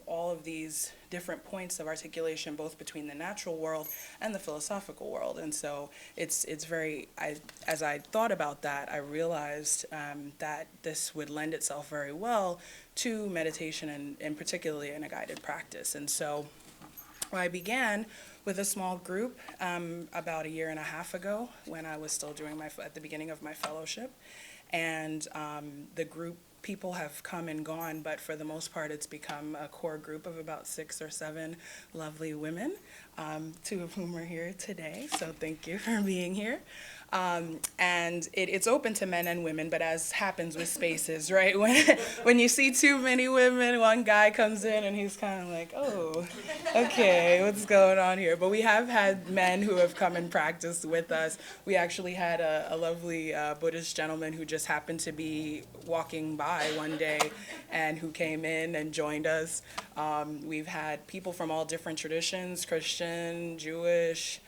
all of these different points of articulation, both between the natural world and the philosophical world. And so it's very, as I thought about that, I realized that this would lend itself very well to meditation, and particularly in a guided practice. And so I began with a small group about 1.5 years ago, when I was still doing at the beginning of my fellowship. And the group, people have come and gone, but for the most part, it's become a core group of about 6 or 7 lovely women, 2 of whom are here today. So thank you for being here. And it's open to men and women, but as happens with spaces, right? When you see too many women, one guy comes in and he's kind of like, oh, okay, what's going on here? But we have had men who have come and practiced with us. We actually had a lovely Buddhist gentleman who just happened to be walking by one day and who came in and joined us. We've had people from all different traditions, Christian, Jewish,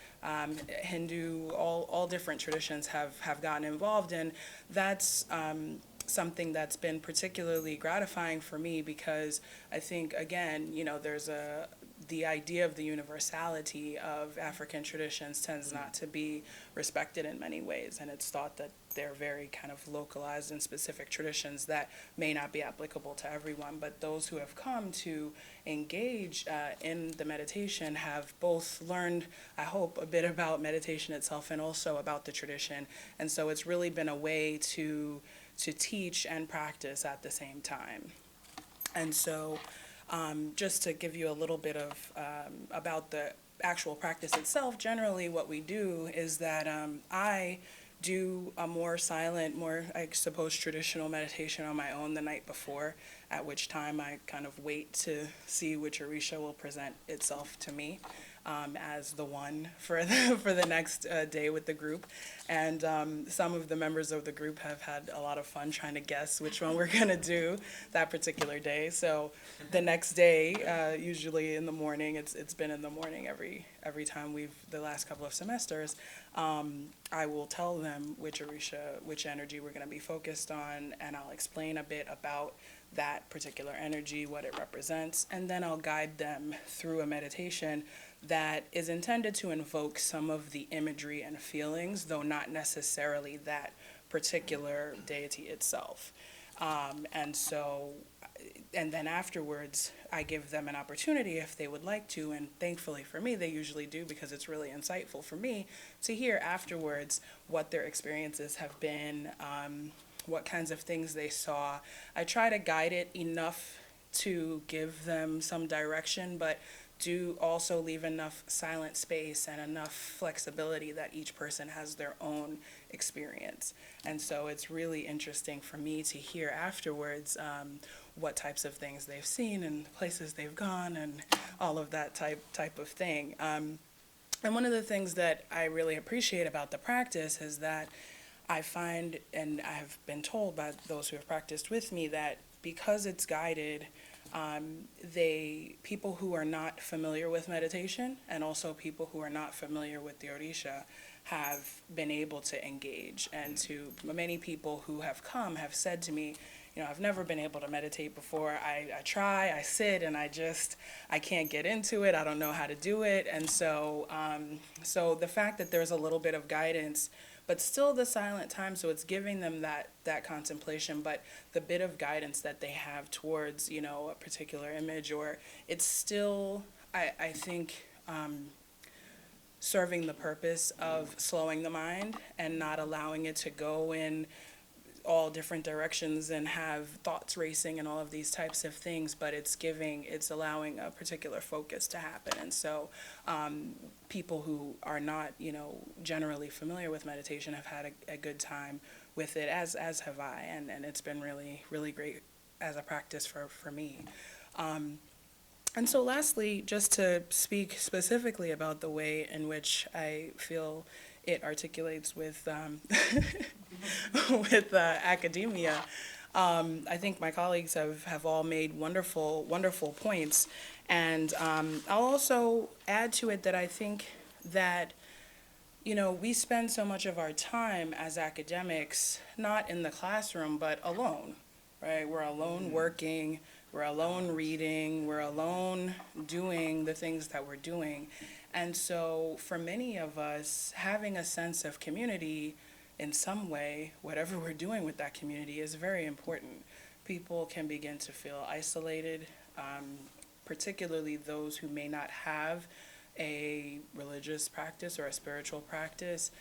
Hindu, all different traditions have gotten involved, and that's something that's been particularly gratifying for me, because I think, again, there's the idea of the universality of African traditions tends not to be respected in many ways, and it's thought that they're very kind of localized and specific traditions that may not be applicable to everyone. But those who have come to engage in the meditation have both learned, I hope, a bit about meditation itself and also about the tradition. And so it's really been a way to teach and practice at the same time. And so just to give you a little bit of about the actual practice itself, generally what we do is that I do a more silent, more, I suppose, traditional meditation on my own the night before, at which time I kind of wait to see which Orisha will present itself to me. as the one for the next day with the group. And some of the members of the group have had a lot of fun trying to guess which one we're going to do that particular day. So the next day, usually in the morning, it's been in the morning every time the last couple of semesters, I will tell them which Orisha, which energy we're going to be focused on, and I'll explain a bit about that particular energy, what it represents, and then I'll guide them through a meditation that is intended to invoke some of the imagery and feelings, though not necessarily that particular deity itself. And then afterwards, I give them an opportunity if they would like to, and thankfully for me, they usually do because it's really insightful for me to hear afterwards what their experiences have been, what kinds of things they saw. I try to guide it enough to give them some direction, but do also leave enough silent space and enough flexibility that each person has their own experience. And so it's really interesting for me to hear afterwards what types of things they've seen and places they've gone and all of that type of thing. And one of the things that I really appreciate about the practice is that I find, and I have been told by those who have practiced with me, that because it's guided, people who are not familiar with meditation and also people who are not familiar with the Orisha have been able to engage. And to many people who have come have said to me, I've never been able to meditate before. I try, I sit, and I can't get into it. I don't know how to do it. And so the fact that there's a little bit of guidance, but still the silent time, so it's giving them that contemplation, but the bit of guidance that they have towards, a particular image, or it's still, I think, serving the purpose of slowing the mind and not allowing it to go in all different directions and have thoughts racing and all of these types of things, but it's allowing a particular focus to happen. And so people who are not, generally familiar with meditation have had a good time with it, as have I, and it's been really, really great as a practice for me. And so lastly, just to speak specifically about the way in which I feel it articulates with with academia, I think my colleagues have all made wonderful, wonderful points. And I'll also add to it that I think that, we spend so much of our time as academics, not in the classroom, but alone, right? We're alone working, we're alone reading, we're alone doing the things that we're doing. And so for many of us, having a sense of community in some way, whatever we're doing with that community, is very important. People can begin to feel isolated, particularly those who may not have a religious practice or a spiritual practice,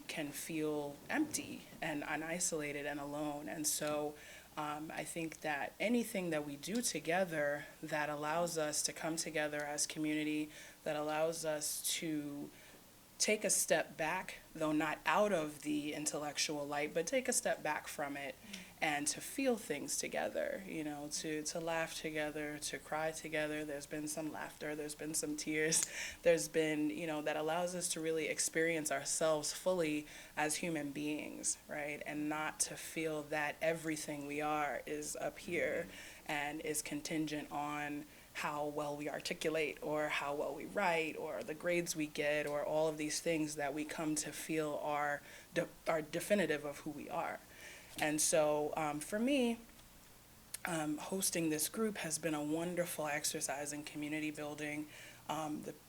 can feel empty and isolated and alone. And so I think that anything that we do together that allows us to come together as community, that allows us to take a step back, though not out of the intellectual light, but take a step back from it and to feel things together, to laugh together, to cry together. There's been some laughter, there's been some tears, there's been, that allows us to really experience ourselves fully as human beings, right? And not to feel that everything we are is up here and is contingent on how well we articulate or how well we write or the grades we get or all of these things that we come to feel are definitive of who we are. And so for me, hosting this group has been a wonderful exercise in community building.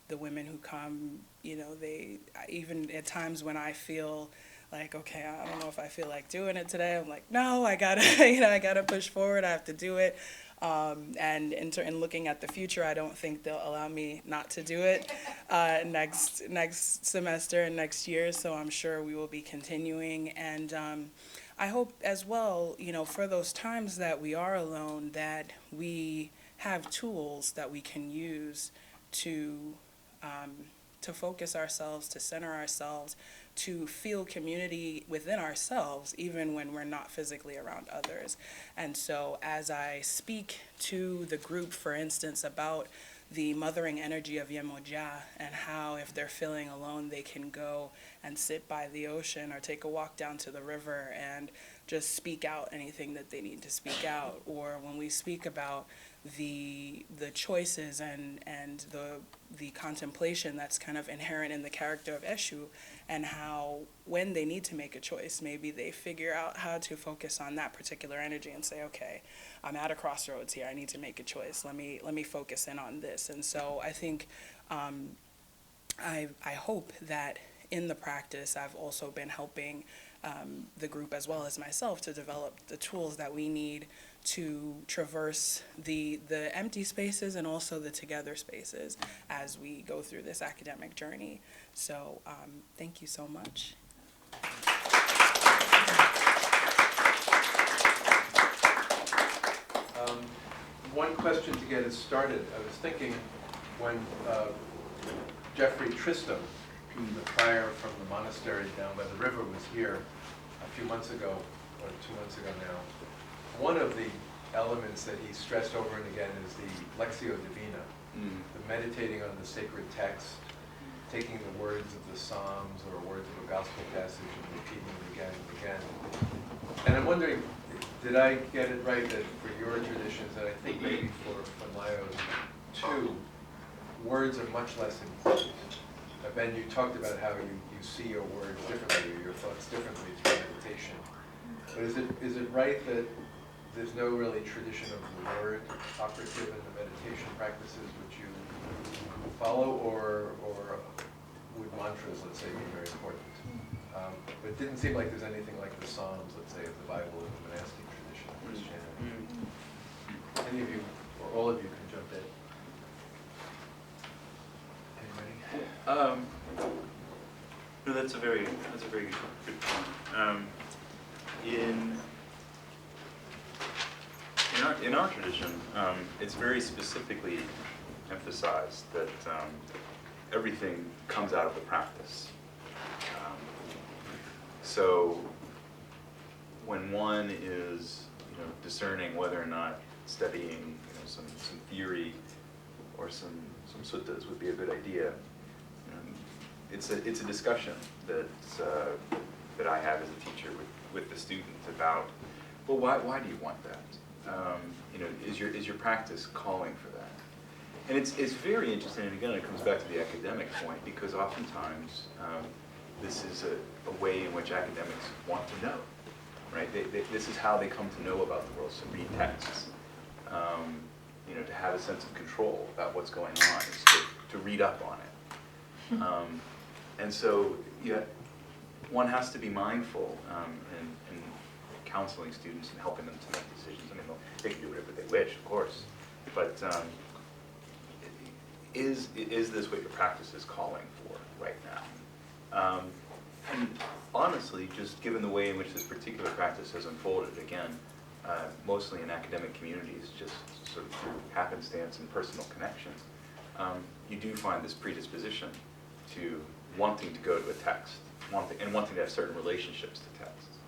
The women who come, they even at times when I feel like, okay, I don't know if I feel like doing it today, I'm like, no, I gotta, I gotta push forward, I have to do it. And in looking at the future, I don't think they'll allow me not to do it next semester and next year. So I'm sure we will be continuing. And I hope as well, for those times that we are alone, that we have tools that we can use to focus ourselves, to center ourselves, to feel community within ourselves, even when we're not physically around others. And so as I speak to the group, for instance, about the mothering energy of Yemoja, and how if they're feeling alone, they can go and sit by the ocean or take a walk down to the river and just speak out anything that they need to speak out. Or when we speak about the choices and the contemplation that's kind of inherent in the character of Eshu, and how when they need to make a choice, maybe they figure out how to focus on that particular energy and say, okay, I'm at a crossroads here, I need to make a choice, let me focus in on this. And so I think I hope that in the practice I've also been helping the group as well as myself to develop the tools that we need to traverse the empty spaces and also the together spaces as we go through this academic journey. So thank you so much. One question to get us started. I was thinking when Jeffrey Tristram, the prior from the monastery down by the river, was here a few months ago, or 2 months ago now, one of the elements that he stressed over and again is the Lectio Divina, the meditating on the sacred text, taking the words of the Psalms or words of a gospel passage and repeating them again and again. And I'm wondering, did I get it right that for your traditions, and I think maybe for Funlayo too, words are much less important? Ben, you talked about how you see your words differently, or your thoughts differently through meditation. But is it right that there's no really tradition of the word operative in the meditation practices which you follow, or would mantras, let's say, be very important? But it didn't seem like there's anything like the Psalms, let's say, of the Bible in the monastic tradition of Christianity. Any of you, or all of you, can jump in. Anybody? No, that's a very good point. In our tradition, it's very specifically emphasized that everything comes out of the practice. So when one is, discerning whether or not studying, some theory or some suttas would be a good idea, it's a discussion that I have as a teacher with the student about, well, why do you want that? Is your practice calling for that? And it's very interesting, and again, it comes back to the academic point, because oftentimes this is a way in which academics want to know, right? This is how they come to know about the world, so read texts. To have a sense of control about what's going on is to read up on it. And so one has to be mindful in counseling students and helping them to make decisions. I mean, they can do whatever they wish, of course, but is this what your practice is calling for right now? And honestly, just given the way in which this particular practice has unfolded, again, mostly in academic communities, just sort of through happenstance and personal connection, you do find this predisposition to wanting to go to a text, wanting to have certain relationships to texts.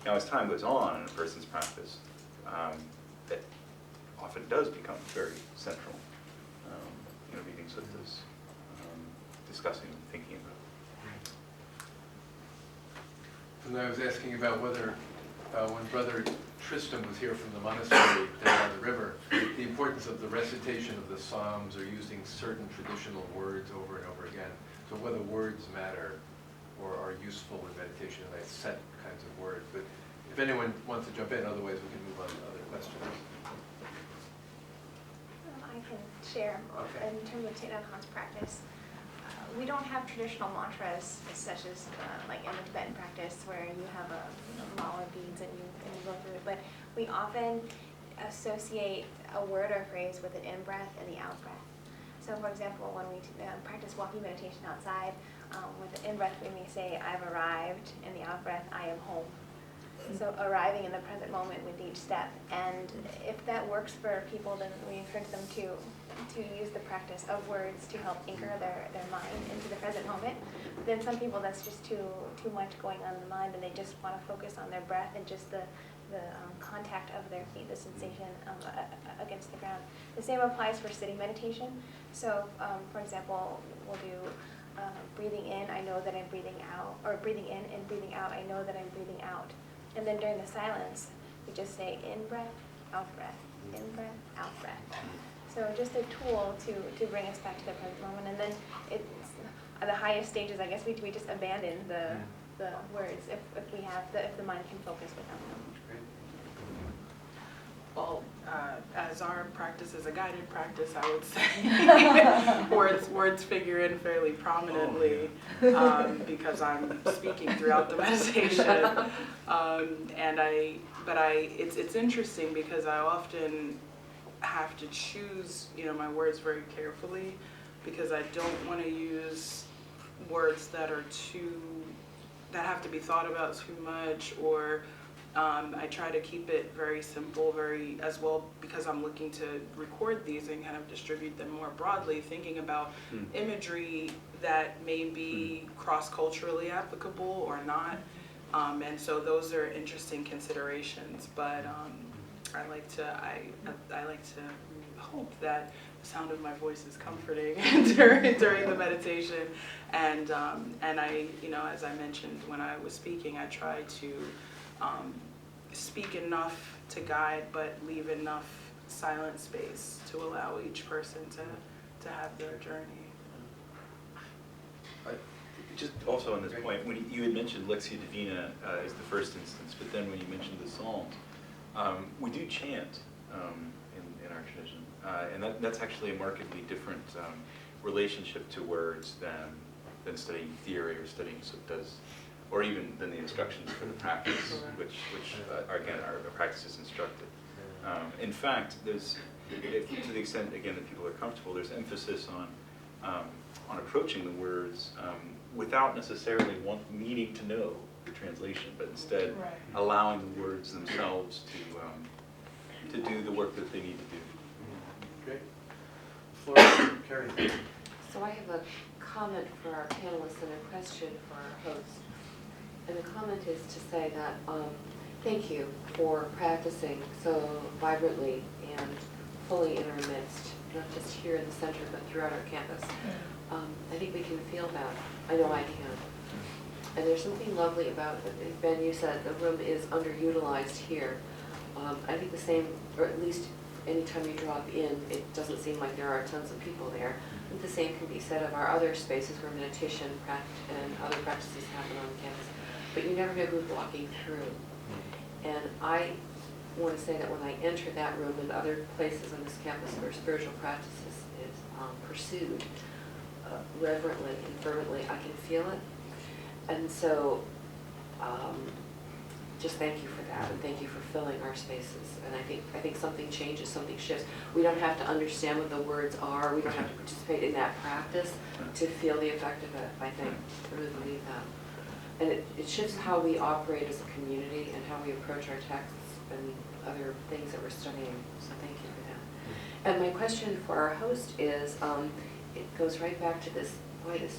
Now, as time goes on in a person's practice, that often does become very central. Reading suttas, discussing, thinking about. And I was asking about whether, when Brother Tristram was here from the monastery down by the river, the importance of the recitation of the Psalms or using certain traditional words over and over again. So whether words matter or are useful in meditation, like set kinds of words. But if anyone wants to jump in, otherwise we can move on to other questions. I can share Okay. in terms of Thich Nhat Hanh's practice. We don't have traditional mantras such as like in the Tibetan practice where you have a mala of beads and you go through it, but we often associate a word or phrase with an in-breath and the out-breath. So for example, when we practice walking meditation outside, with the in-breath we may say, I've arrived, and the out-breath, I am home. So arriving in the present moment with each step. And if that works for people, then we encourage them to use the practice of words to help anchor their mind into the present moment. Then some people, that's just too much going on in the mind, and they just want to focus on their breath and just the the contact of their feet, the sensation against the ground. The same applies for sitting meditation. So, for example, we'll do breathing in, I know that I'm breathing out, or breathing in and breathing out, I know that I'm breathing out. And then during the silence, we just say in breath, out breath, in breath, out breath. So just a tool to bring us back to the present moment. And then it's at the highest stages, I guess we just abandon the words if the mind can focus without them. Well, as our practice is a guided practice, I would say words figure in fairly prominently because I'm speaking throughout the meditation. It's interesting because I often have to choose, my words very carefully because I don't want to use words that have to be thought about too much, or I try to keep it very simple, as well, because I'm looking to record these and kind of distribute them more broadly, thinking about imagery that may be cross-culturally applicable or not. And so those are interesting considerations, but I like to hope that the sound of my voice is comforting during the meditation. And I, as I mentioned when I was speaking, I try to speak enough to guide, but leave enough silent space to allow each person to have their journey. Just also on this point, when you had mentioned Lexia Divina as the first instance, but then when you mentioned the Psalms, we do chant in our tradition, and that's actually a markedly different relationship to words than studying theory or studying suttas, or even than the instructions for the practice, which again, our practice is instructed. In fact, there's, to the extent, again, that people are comfortable, there's emphasis on approaching the words without necessarily needing to know the translation, but instead allowing the words themselves to do the work that they need to do. Great. Flora, Carrie. So I have a comment for our panelists and a question for our host. And the comment is to say that thank you for practicing so vibrantly and fully in our midst, not just here in the center, but throughout our campus. I think we can feel that. I know I can. And there's something lovely about it. Ben, you said the room is underutilized here. I think the same, or at least anytime you drop in, it doesn't seem like there are tons of people there. I think the same can be said of our other spaces where meditation and other practices happen on campus. But you never know who's walking through. And I want to say that when I enter that room and other places on this campus where spiritual practice is pursued reverently and fervently, I can feel it. And so just thank you for that, and thank you for filling our spaces. And I think something changes, something shifts. We don't have to understand what the words are. We don't have to participate in that practice to feel the effect of it, I think. I really believe that. And it shifts how we operate as a community and how we approach our texts and other things that we're studying. So thank you for that. And my question for our host is, it goes right back to this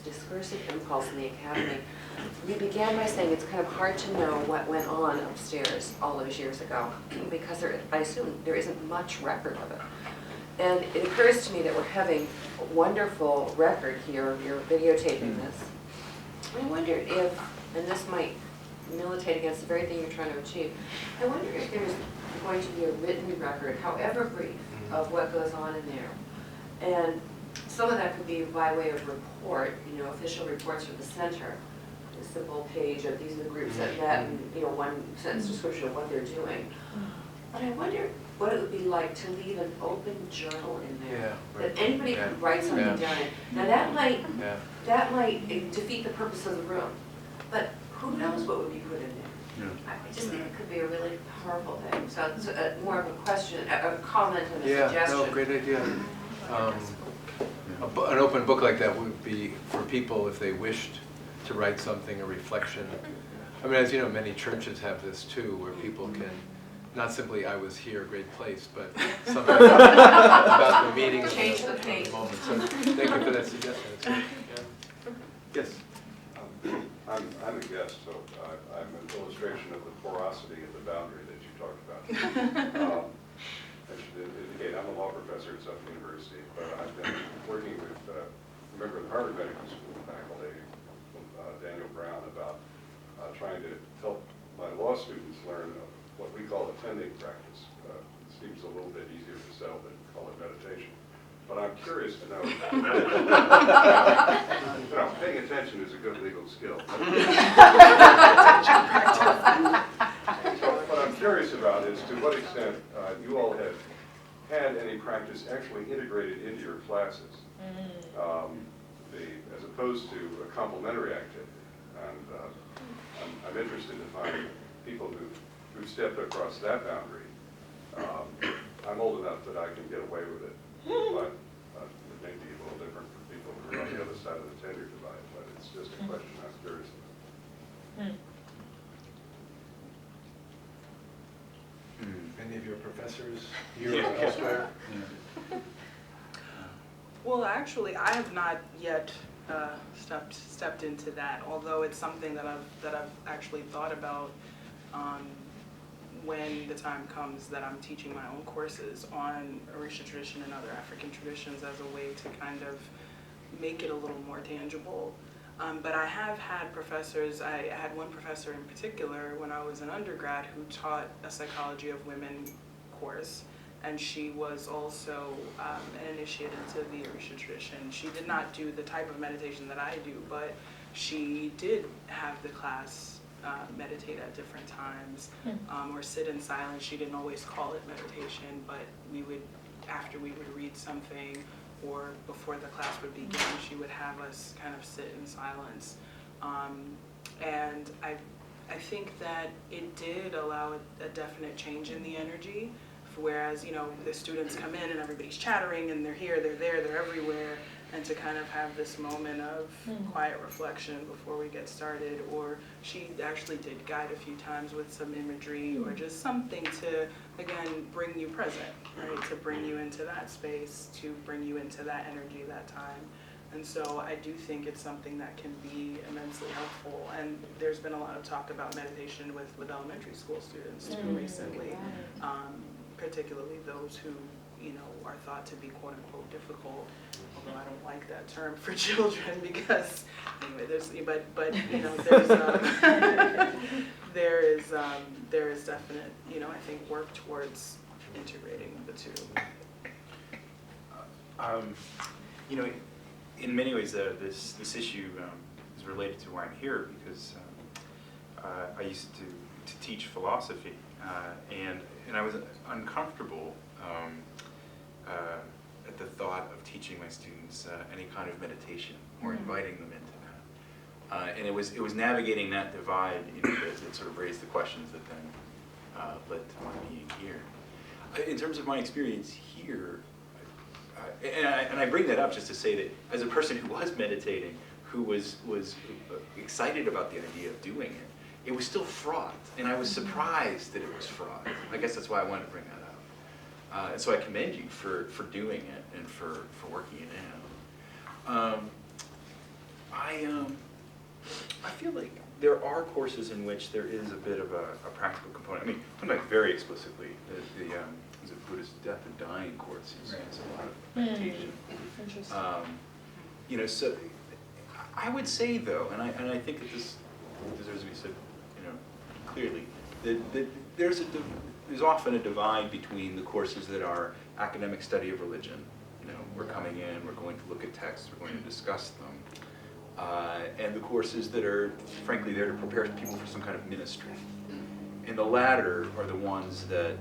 discursive impulse in the academy. We began by saying it's kind of hard to know what went on upstairs all those years ago because I assume there isn't much record of it. And it occurs to me that we're having a wonderful record here. You're videotaping this. I wonder if, and this might militate against the very thing you're trying to achieve, I wonder if there's going to be a written record, however brief, of what goes on in there. And some of that could be by way of report, official reports from the center, a simple page of these are the groups that met, and one sentence description of what they're doing. But I wonder what it would be like to leave an open journal in there that anybody could write something down in. Now that might defeat the purpose of the room, but who knows what would be put in there? I just think it could be a really powerful thing. So it's more of a question, a comment, and a suggestion. No, great idea. An open book like that would be for people if they wished to write something, a reflection. I mean, as you know, many churches have this too, where people can, not simply "I was here, great place," but something about the meeting of the moment. So thank you for that suggestion. It's great. Yeah. Yes. I'm a guest, so I'm an illustration of the porosity of the boundary that you you talked about. Again, I'm a law professor at Suffolk University, but I've been working with a member of the Harvard Medical School faculty, Daniel Brown, about trying to help my law students learn what we call attending practice. It seems a little bit easier to sell than call it meditation. But I'm curious to know, paying attention is a good legal skill. So what I'm curious about is to what extent you all have had any practice actually integrated into your classes, as opposed to a complementary activity. And I'm interested to find people who've stepped across that boundary. I'm old enough that I can get away with it, but it may be a little different for people who are on the other side of the tenure divide, but it's just a question I'm curious about. Any of your professors here or elsewhere? Well, actually, I have not yet stepped into that, although it's something that I've actually thought about when the time comes that I'm teaching my own courses on Orisha tradition and other African traditions as a way to kind of make it a little more tangible. But I have had professors, I had one professor in particular when I was an undergrad who taught a Psychology of Women course, and she was also an initiate into the Orisha tradition. She did not do the type of meditation that I do, but she did have the class meditate at different times or sit in silence. She didn't always call it meditation, but after we would read something or before the class would begin, she would have us kind of sit in silence. And I think that it did allow a definite change in the energy, whereas, the students come in and everybody's chattering and they're here, they're there, they're everywhere, and to kind of have this moment of quiet reflection before we get started. Or she actually did guide a few times with some imagery or just something to, again, bring you present, right? To bring you into that space, to bring you into that energy, that time. And so I do think it's something that can be immensely helpful. And there's been a lot of talk about meditation with elementary school students too recently, particularly those who are thought to be quote unquote difficult. Although I don't like that term for children because anyway, there's there is definite I think work towards integrating the two. In many ways, this issue is related to why I'm here, because I used to teach philosophy, and I was uncomfortable at the thought of teaching my students any kind of meditation or inviting them into that. And it was navigating that divide that sort of raised the questions that then led to my being here. In terms of my experience here, and I bring that up just to say that as a person who was meditating, who was excited about the idea of doing it, it was still fraught, and I was surprised that it was fraught. I guess that's why I wanted to bring that up. And so I commend you for doing it and for working it out. I feel like there are courses in which there is a bit of a practical component. I mean, sometimes very explicitly, the Buddhist death and dying course is a lot of meditation. Interesting. So I would say though, and I think that this deserves to be said, clearly, that there's often a divide between the courses that are academic study of religion. We're coming in, we're going to look at texts, we're going to discuss them, and the courses that are, frankly, there to prepare people for some kind of ministry. And the latter are the ones that,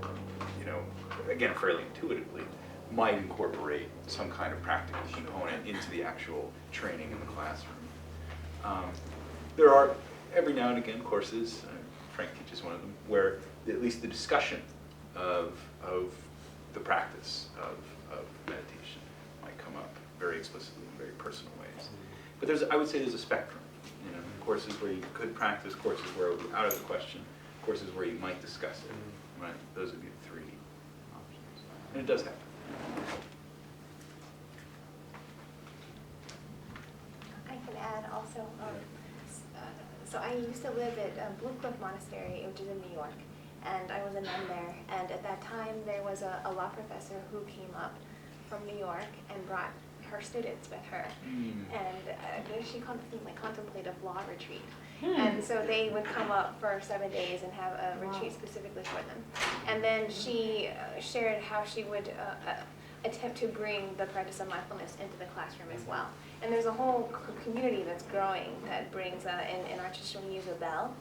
again, fairly intuitively, might incorporate some kind of practical component into the actual training in the classroom. There are, every now and again, courses, Frank teaches one of them, where at least the discussion of the practice of meditation might come up very explicitly in very personal ways. But I would say there's a spectrum. Courses where you could practice, courses where it would be out of the question, courses where you might discuss it. Right? Those would be the three options. And it does happen. I can add also, so I used to live at Blue Cliff Monastery, which is in New York, and I was a nun there. And at that time, there was a law professor who came up from New York and brought her students with her, and she called it like contemplative law retreat. And so they would come up for 7 days and have a retreat specifically for them. And then she shared how she would attempt to bring the practice of mindfulness into the classroom as well. And there's a whole community that's growing that brings, in our tradition we use a bell.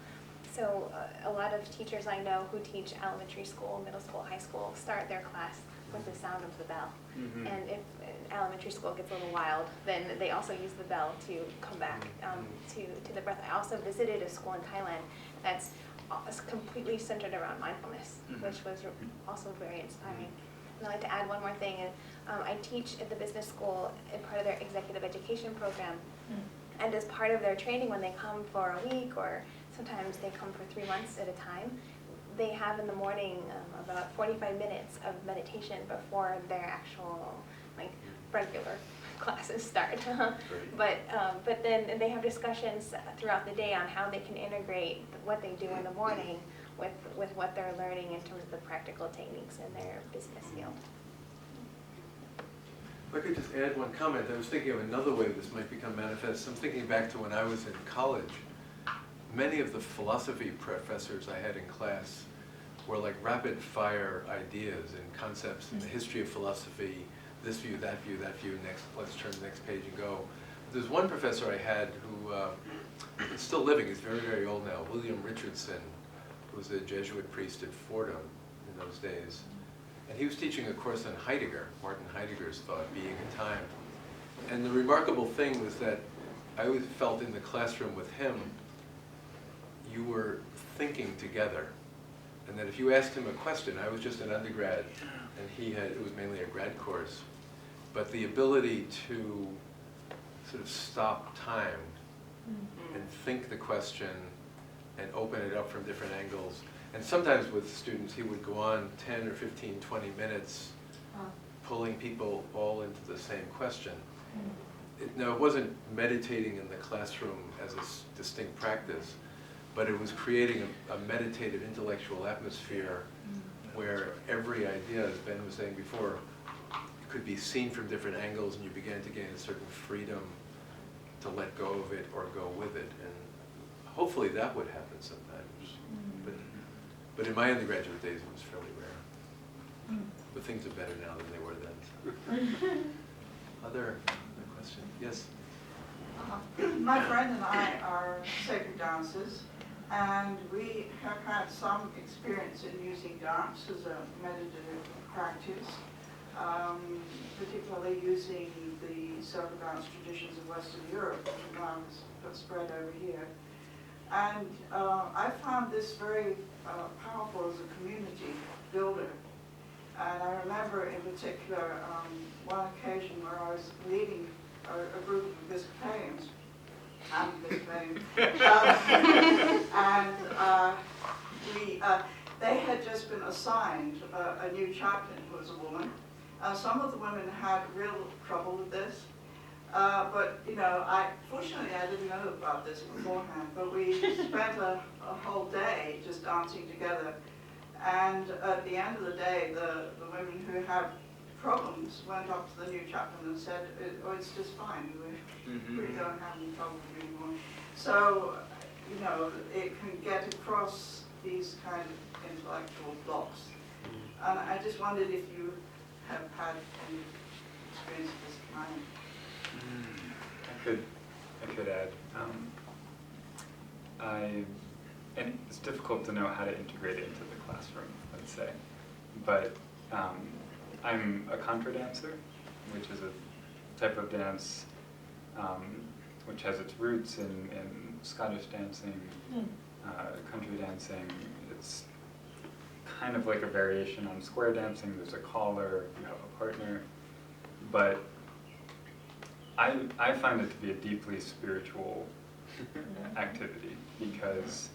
So a lot of teachers I know who teach elementary school, middle school, high school start their class with the sound of the bell. And if elementary school gets a little wild, then they also use the bell to come back to the breath. I also visited a school in Thailand that's completely centered around mindfulness, which was also very inspiring. And I'd like to add one more thing. I teach at the business school as part of their executive education program. And as part of their training, when they come for a week or sometimes they come for 3 months at a time, they have in the morning about 45 minutes of meditation before their actual regular classes start. But then they have discussions throughout the day on how they can integrate what they do in the morning with what they're learning in terms of the practical techniques in their business field. If I could just add one comment, I was thinking of another way this might become manifest. I'm thinking back to when I was in college. Many of the philosophy professors I had in class were like rapid fire ideas and concepts in the history of philosophy, this view, that view, that view, next, let's turn to the next page and go. There's one professor I had who is still living, he's very, very old now, William Richardson, who was a Jesuit priest at Fordham in those days. And he was teaching a course on Heidegger, Martin Heidegger's thought, Being and Time. And the remarkable thing was that I always felt in the classroom with him, you were thinking together. And that if you asked him a question, I was just an undergrad, and it was mainly a grad course, but the ability to sort of stop time and think the question and open it up from different angles. And sometimes with students, he would go on 10 or 15, 20 minutes, pulling people all into the same question. Now, it wasn't meditating in the classroom as a distinct practice, but it was creating a meditative intellectual atmosphere where every idea, as Ben was saying before, could be seen from different angles, and you began to gain a certain freedom to let go of it or go with it. And hopefully that would happen sometimes. But in my undergraduate days, it was fairly rare. But things are better now than they were then. Other questions? Yes? My friend and I are sacred dancers, and we have had some experience in using dance as a meditative practice, particularly using the self-dance traditions of Western Europe, which now has spread over here. And I found this very powerful as a community builder. And I remember in particular one occasion where I was leading a group of Episcopalians. I'm Episcopalian. They had just been assigned a new chaplain who was a woman. Some of the women had real trouble with this. But, you know, fortunately I didn't know about this beforehand, but we spent a whole day just dancing together. And at the end of the day, the women who had problems went up to the new chaplain and said, oh, it's just fine, we don't have any trouble anymore. So, you know, it can get across these kind of intellectual blocks. And I just wondered if you have had any experience of this kind. I could add. And it's difficult to know how to integrate it into the classroom, let's say. But I'm a contra dancer, which is a type of dance which has its roots in Scottish dancing, country dancing. It's kind of like a variation on square dancing. There's a caller, you have a partner. But I find it to be a deeply spiritual activity because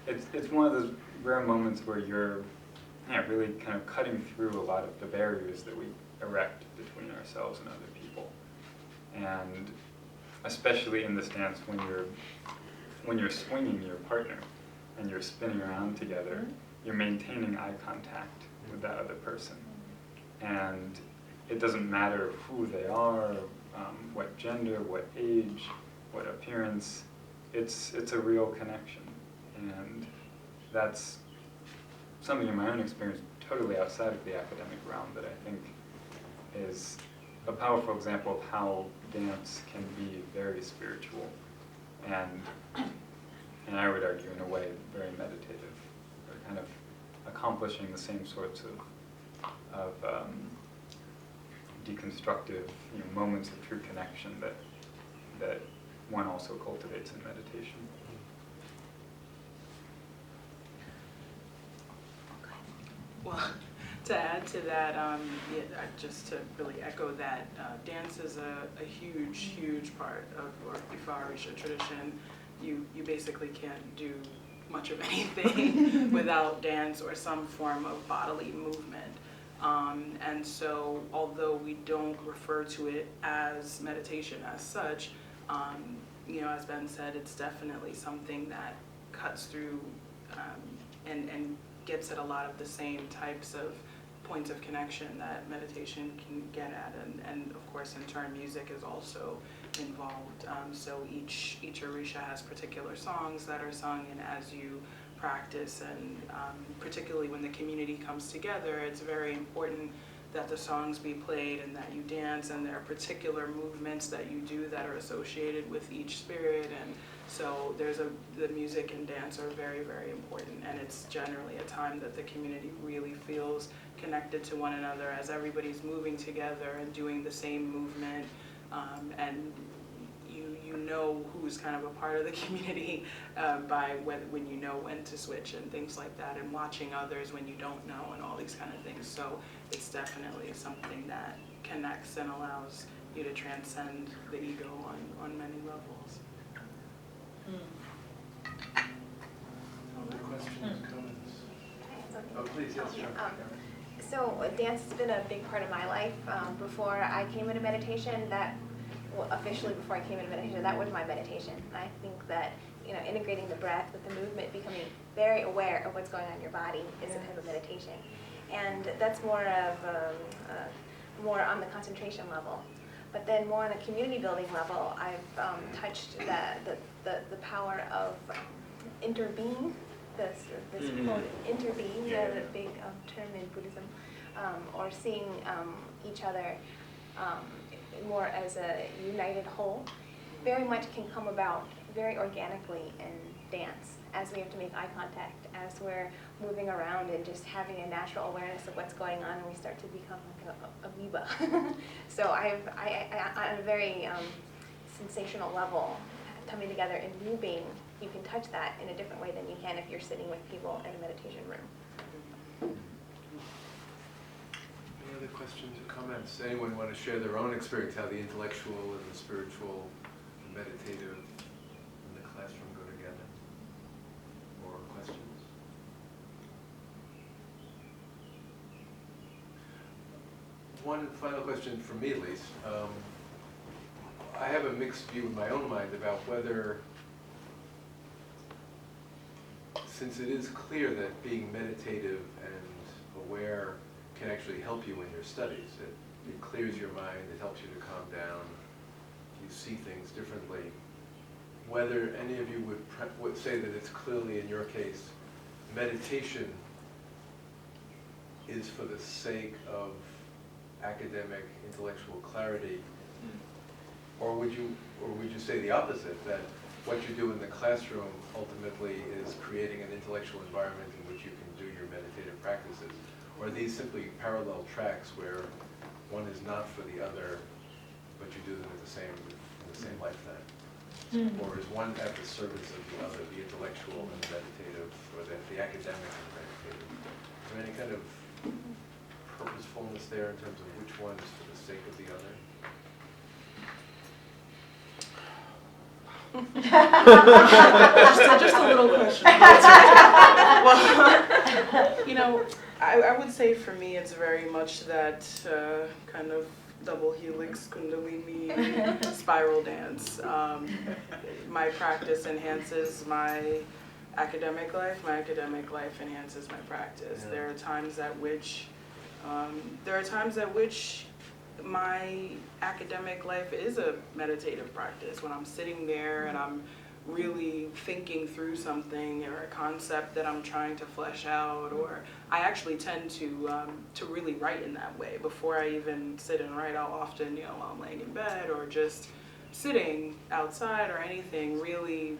it's one of those rare moments where you're really kind of cutting through a lot of the barriers that we erect between ourselves and other people. And especially in this dance when you're swinging your partner and you're spinning around together, you're maintaining eye contact with that other person. And it doesn't matter who they are, what gender, what age, what appearance, it's a real connection. And that's something in my own experience totally outside of the academic realm that I think is a powerful example of how dance can be very spiritual and I would argue in a way very meditative, or kind of accomplishing the same sorts of deconstructive, moments of true connection that one also cultivates in meditation. Well, to add to that, just to really echo that, dance is a huge, huge part of our Ifa Orisha tradition. You basically can't do much of anything without dance or some form of bodily movement. And so, although we don't refer to it as meditation as such, as Ben said, it's definitely something that cuts through and gets at a lot of the same types of points of connection that meditation can get at, and of course in turn music is also involved. So each Orisha has particular songs that are sung, and as you practice, and particularly when the community comes together, it's very important that the songs be played and that you dance, and there are particular movements that you do that are associated with each spirit. And so the music and dance are very, very important, and it's generally a time that the community really feels connected to one another as everybody's moving together and doing the same movement, and you know who's kind of a part of the community by when you know when to switch and things like that, and watching others when you don't know, and all these kind of things. So it's definitely something that connects and allows you to transcend the ego on many levels. Other questions, comments? Oh, please, yes, sure. So dance has been a big part of my life. Before I came into meditation, officially before I came into meditation, that was my meditation. And I think that integrating the breath with the movement, becoming very aware of what's going on in your body is a type of meditation. And that's more on the concentration level. But then more on a community building level, I've touched the power of interbeing, this quote, interbeing, the big term in Buddhism, or seeing each other more as a united whole, very much can come about very organically in dance, as we have to make eye contact, as we're moving around and just having a natural awareness of what's going on, and we start to become like an amoeba. So on a very sensational level, coming together and moving, you can touch that in a different way than you can if you're sitting with people in a meditation room. Any other questions or comments? Anyone want to share their own experience, how the intellectual and the spiritual and meditative in the classroom go together? Or questions? One final question for me, at least. I have a mixed view in my own mind about whether, since it is clear that being meditative and aware can actually help you in your studies. It clears your mind, it helps you to calm down, you see things differently. Whether any of you would say that it's clearly, in your case, meditation is for the sake of academic, intellectual clarity, or would you say the opposite, that what you do in the classroom ultimately is creating an intellectual environment in which you can do your meditative practices? Or are these simply parallel tracks where one is not for the other, but you do them in the same lifetime? Or is one at the service of the other, the intellectual and the meditative, or the academic and the meditative? Is there any kind of purposefulness there in terms of which one is for the sake of the other? just a little question. Well, I would say for me it's very much that kind of double helix kundalini spiral dance. My practice enhances my academic life, my academic life enhances my practice. Yeah. There are times at which my academic life is a meditative practice, when I'm sitting there and I'm really thinking through something or a concept that I'm trying to flesh out, or I actually tend to really write in that way. Before I even sit and write, I'll often, while I'm laying in bed or just sitting outside or anything, really,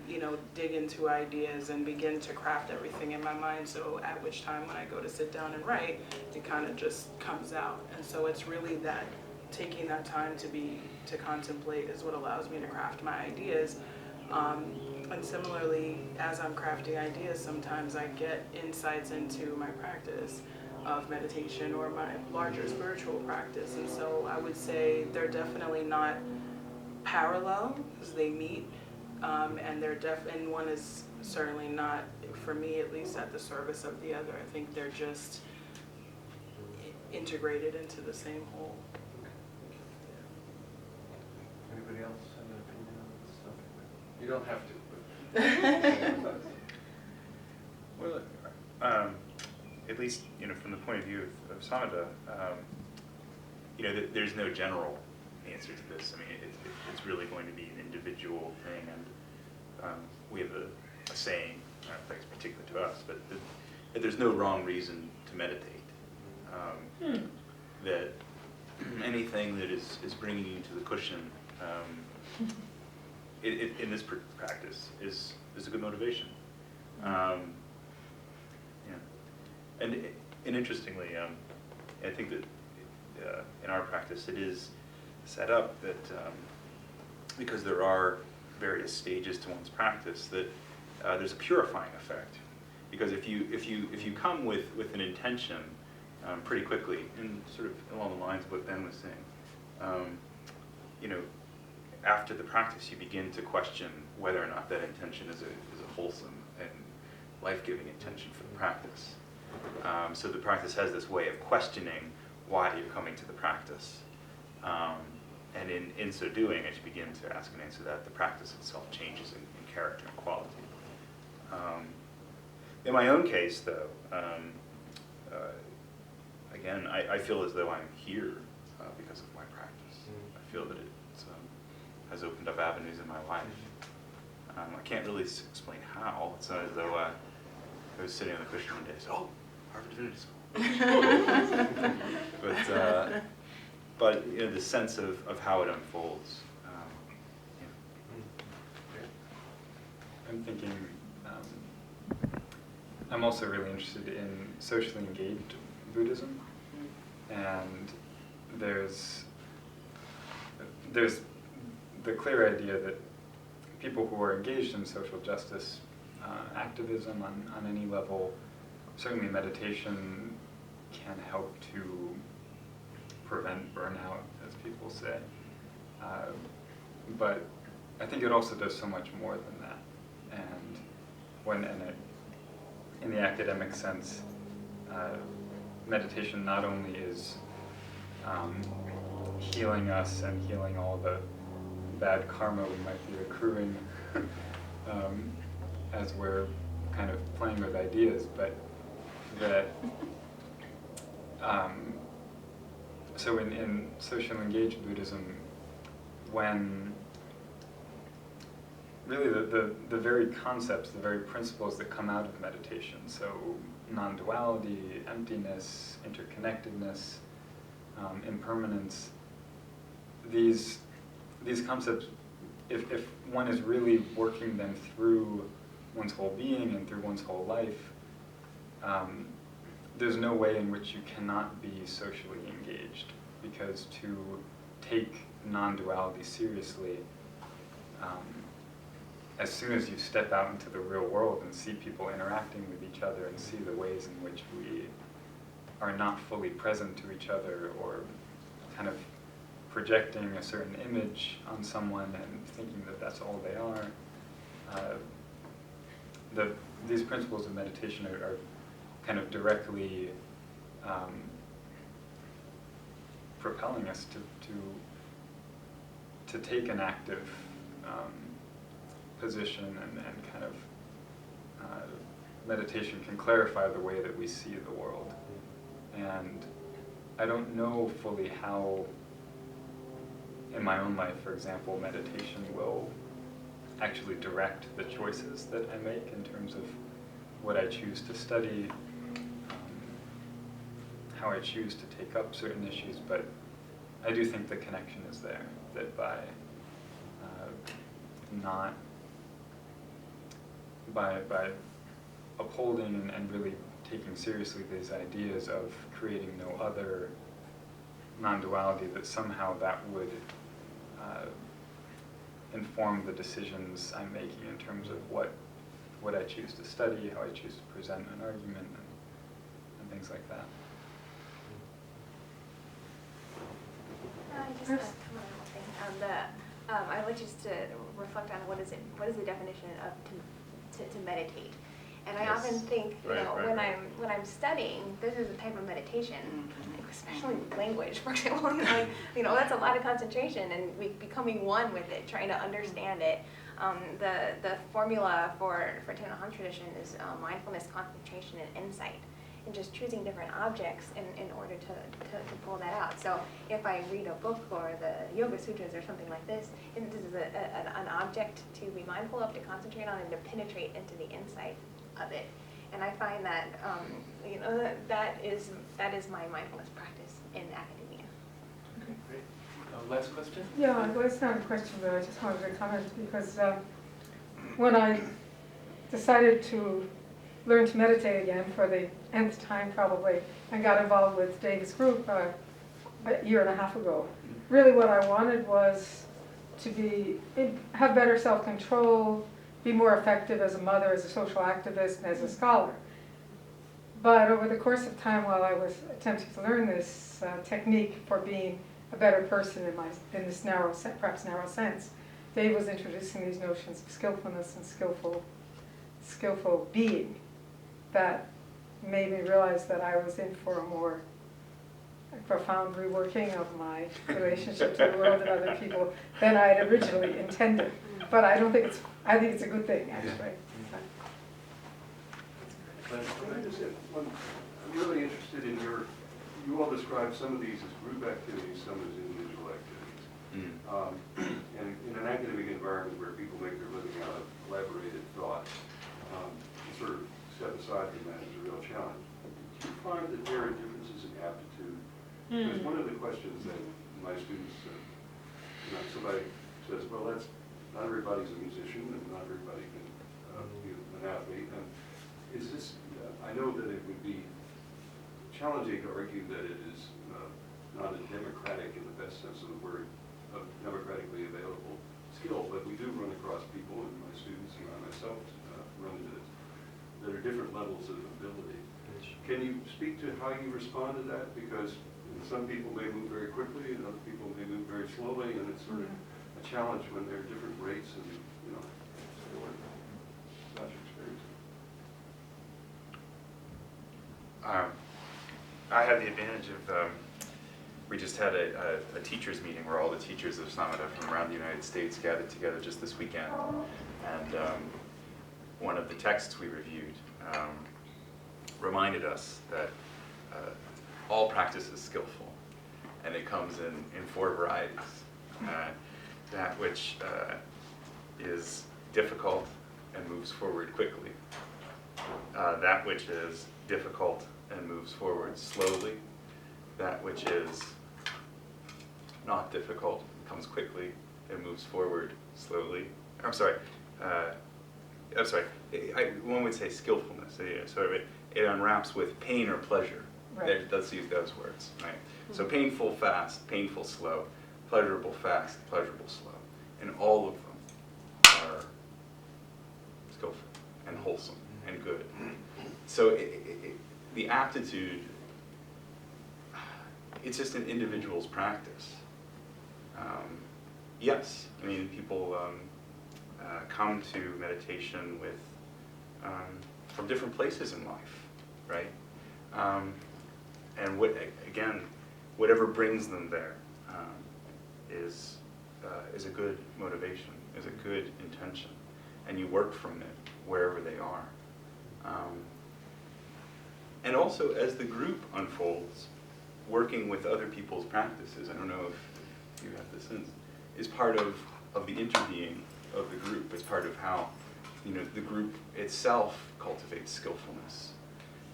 dig into ideas and begin to craft everything in my mind. So at which time when I go to sit down and write, it kind of just comes out. And so it's really that taking that time to contemplate is what allows me to craft my ideas. And similarly, as I'm crafting ideas, sometimes I get insights into my practice of meditation or my larger spiritual practice. And so I would say they're definitely not parallel, as they meet, and and one is certainly not, for me at least, at the service of the other. I think they're just integrated into the same whole. Anybody else have an opinion on this subject? You don't have to, but. Well, at least, from the point of view of Samatha, there's no general answer to this. I mean, it's really going to be an individual thing, and we have a saying, I don't think it's particular to us, but that there's no wrong reason to meditate. That anything that is bringing you to the cushion in this practice is a good motivation. And interestingly, I think that in our practice it is set up that because there are various stages to one's practice, that there's a purifying effect. Because if you come with an intention pretty quickly, and sort of along the lines of what Ben was saying, after the practice you begin to question whether or not that intention is a wholesome and life-giving intention for the practice. So the practice has this way of questioning why you're coming to the practice. And in so doing, as you begin to ask and answer that, the practice itself changes in character and quality. In my own case, though, again, I feel as though I'm here because of my practice. I feel that it has opened up avenues in my life. I can't really explain how. It's not as though I was sitting on the cushion one day and said, "Oh, Harvard Divinity School." But the sense of how it unfolds. I'm thinking, I'm also really interested in socially engaged Buddhism, and there's the clear idea that people who are engaged in social justice activism on any level, certainly meditation can help to prevent burnout, as people say. But I think it also does so much more than that. And in the academic sense, meditation not only is healing us and healing all the bad karma we might be accruing as we're kind of playing with ideas, but that so in social engaged Buddhism, when really the very concepts, the very principles that come out of meditation, so non-duality, emptiness, interconnectedness, impermanence, these concepts, if one is really working them through one's whole being and through one's whole life, there's no way in which you cannot be socially engaged, because to take non-duality seriously, as soon as you step out into the real world and see people interacting with each other and see the ways in which we are not fully present to each other, or kind of projecting a certain image on someone and thinking that that's all they are, these principles of meditation are kind of directly propelling us to take an active position and kind of meditation can clarify the way that we see the world. And I don't know fully how, in my own life, for example, meditation will actually direct the choices that I make in terms of what I choose to study, how I choose to take up certain issues, but I do think the connection is there, that by upholding and really taking seriously these ideas of creating no other non-duality, that somehow that would inform the decisions I'm making in terms of what I choose to study, how I choose to present an argument, and things like that. Just a comment on one thing. I would just to reflect on what is the definition of to meditate. And I often think, when I'm studying, this is a type of meditation, especially with language, for example. That's a lot of concentration and becoming one with it, trying to understand it. The formula for Thich Nhat Hanh tradition is mindfulness, concentration, and insight, and just choosing different objects in order to pull that out. So if I read a book or the Yoga Sutras or something like this, and this is an object to be mindful of, to concentrate on, and to penetrate into the insight of it. And I find that that is my mindfulness practice in academia. Okay, great. Last question? Yeah, well, it's not a question, but I just wanted to comment because when I decided to learn to meditate again for the nth time probably, and got involved with Dave's group a year and a half ago, really what I wanted was to have better self-control, be more effective as a mother, as a social activist, and as a scholar. But over the course of time, while I was attempting to learn this technique for being a better person in this perhaps narrow sense, Dave was introducing these notions of skillfulness and skillful being that made me realize that I was in for a more profound reworking of my relationship to the world and other people than I had originally intended. But I think it's a good thing, actually. Can I just say one? I'm really interested in you all describe some of these as group activities, some as individual activities. And in an academic environment where people make their living out of elaborated thought, you sort of step aside from that as a real challenge. Do you find that there are differences in aptitude? Because one of the questions that my students, somebody says, well, not everybody's a musician and not everybody can be an athlete. And is this, I know that it would be challenging to argue that it is not a democratic in the best sense of the word, democratically available skill, but we do run across people, and my students and I myself run into this, that are different levels of ability. Can you speak to how you respond to that? Because some people may move very quickly and other people may move very slowly, and it's sort of a challenge when there are different rates and, not your experience. I had the advantage of, we just had a teachers meeting where all the teachers of Samatha from around the United States gathered together just this weekend. And one of the texts we reviewed reminded us that all practice is skillful, and it comes in four varieties. That which is difficult and moves forward quickly. That which is difficult and moves forward slowly. That which is not difficult, comes quickly, and moves forward slowly. I'm sorry. One would say skillfulness. So it unwraps with pain or pleasure. Right. Let's use those words. Right. So painful, fast, painful, slow, pleasurable, fast, pleasurable, slow, and all of them are skillful and wholesome and good. So the aptitude, it's just an individual's practice. Yes, I mean, people come to meditation with from different places in life, right? And whatever brings them there is a good motivation, is a good intention, and you work from it wherever they are. And also, as the group unfolds, working with other people's practices, I don't know if you have this sense, is part of the interbeing of the group. It's part of how, the group itself cultivates skillfulness.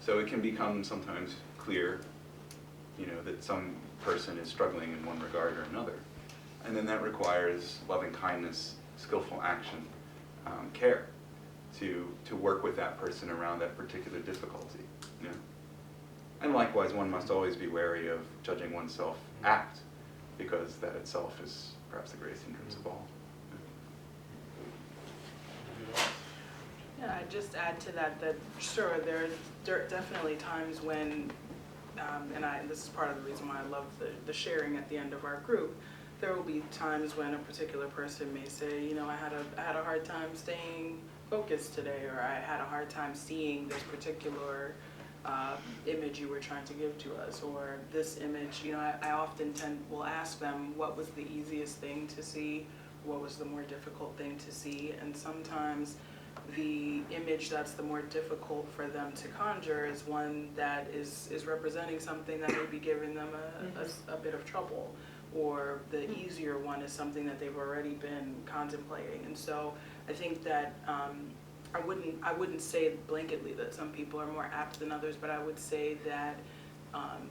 So it can become sometimes clear, that some person is struggling in one regard or another. And then that requires loving kindness, skillful action, care to work with that person around that particular difficulty. And likewise, one must always be wary of judging oneself apt, because that itself is perhaps the greatest hindrance of all. Yeah, I'd just add to that sure, there are definitely times when, and this is part of the reason why I love the sharing at the end of our group, there will be times when a particular person may say, I had a hard time staying focused today, or I had a hard time seeing this particular image you were trying to give to us, or this image. I often will ask them, what was the easiest thing to see? What was the more difficult thing to see? And sometimes the image that's the more difficult for them to conjure is one that is representing something that may be giving them a bit of trouble, or the easier one is something that they've already been contemplating. And so I think that I wouldn't say blanketly that some people are more apt than others, but I would say that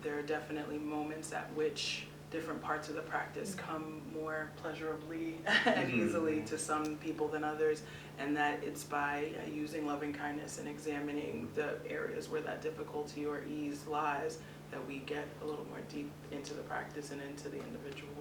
there are definitely moments at which different parts of the practice come more pleasurably and easily to some people than others, and that it's by using loving kindness and examining the areas where that difficulty or ease lies that we get a little more deep into the practice and into the individual.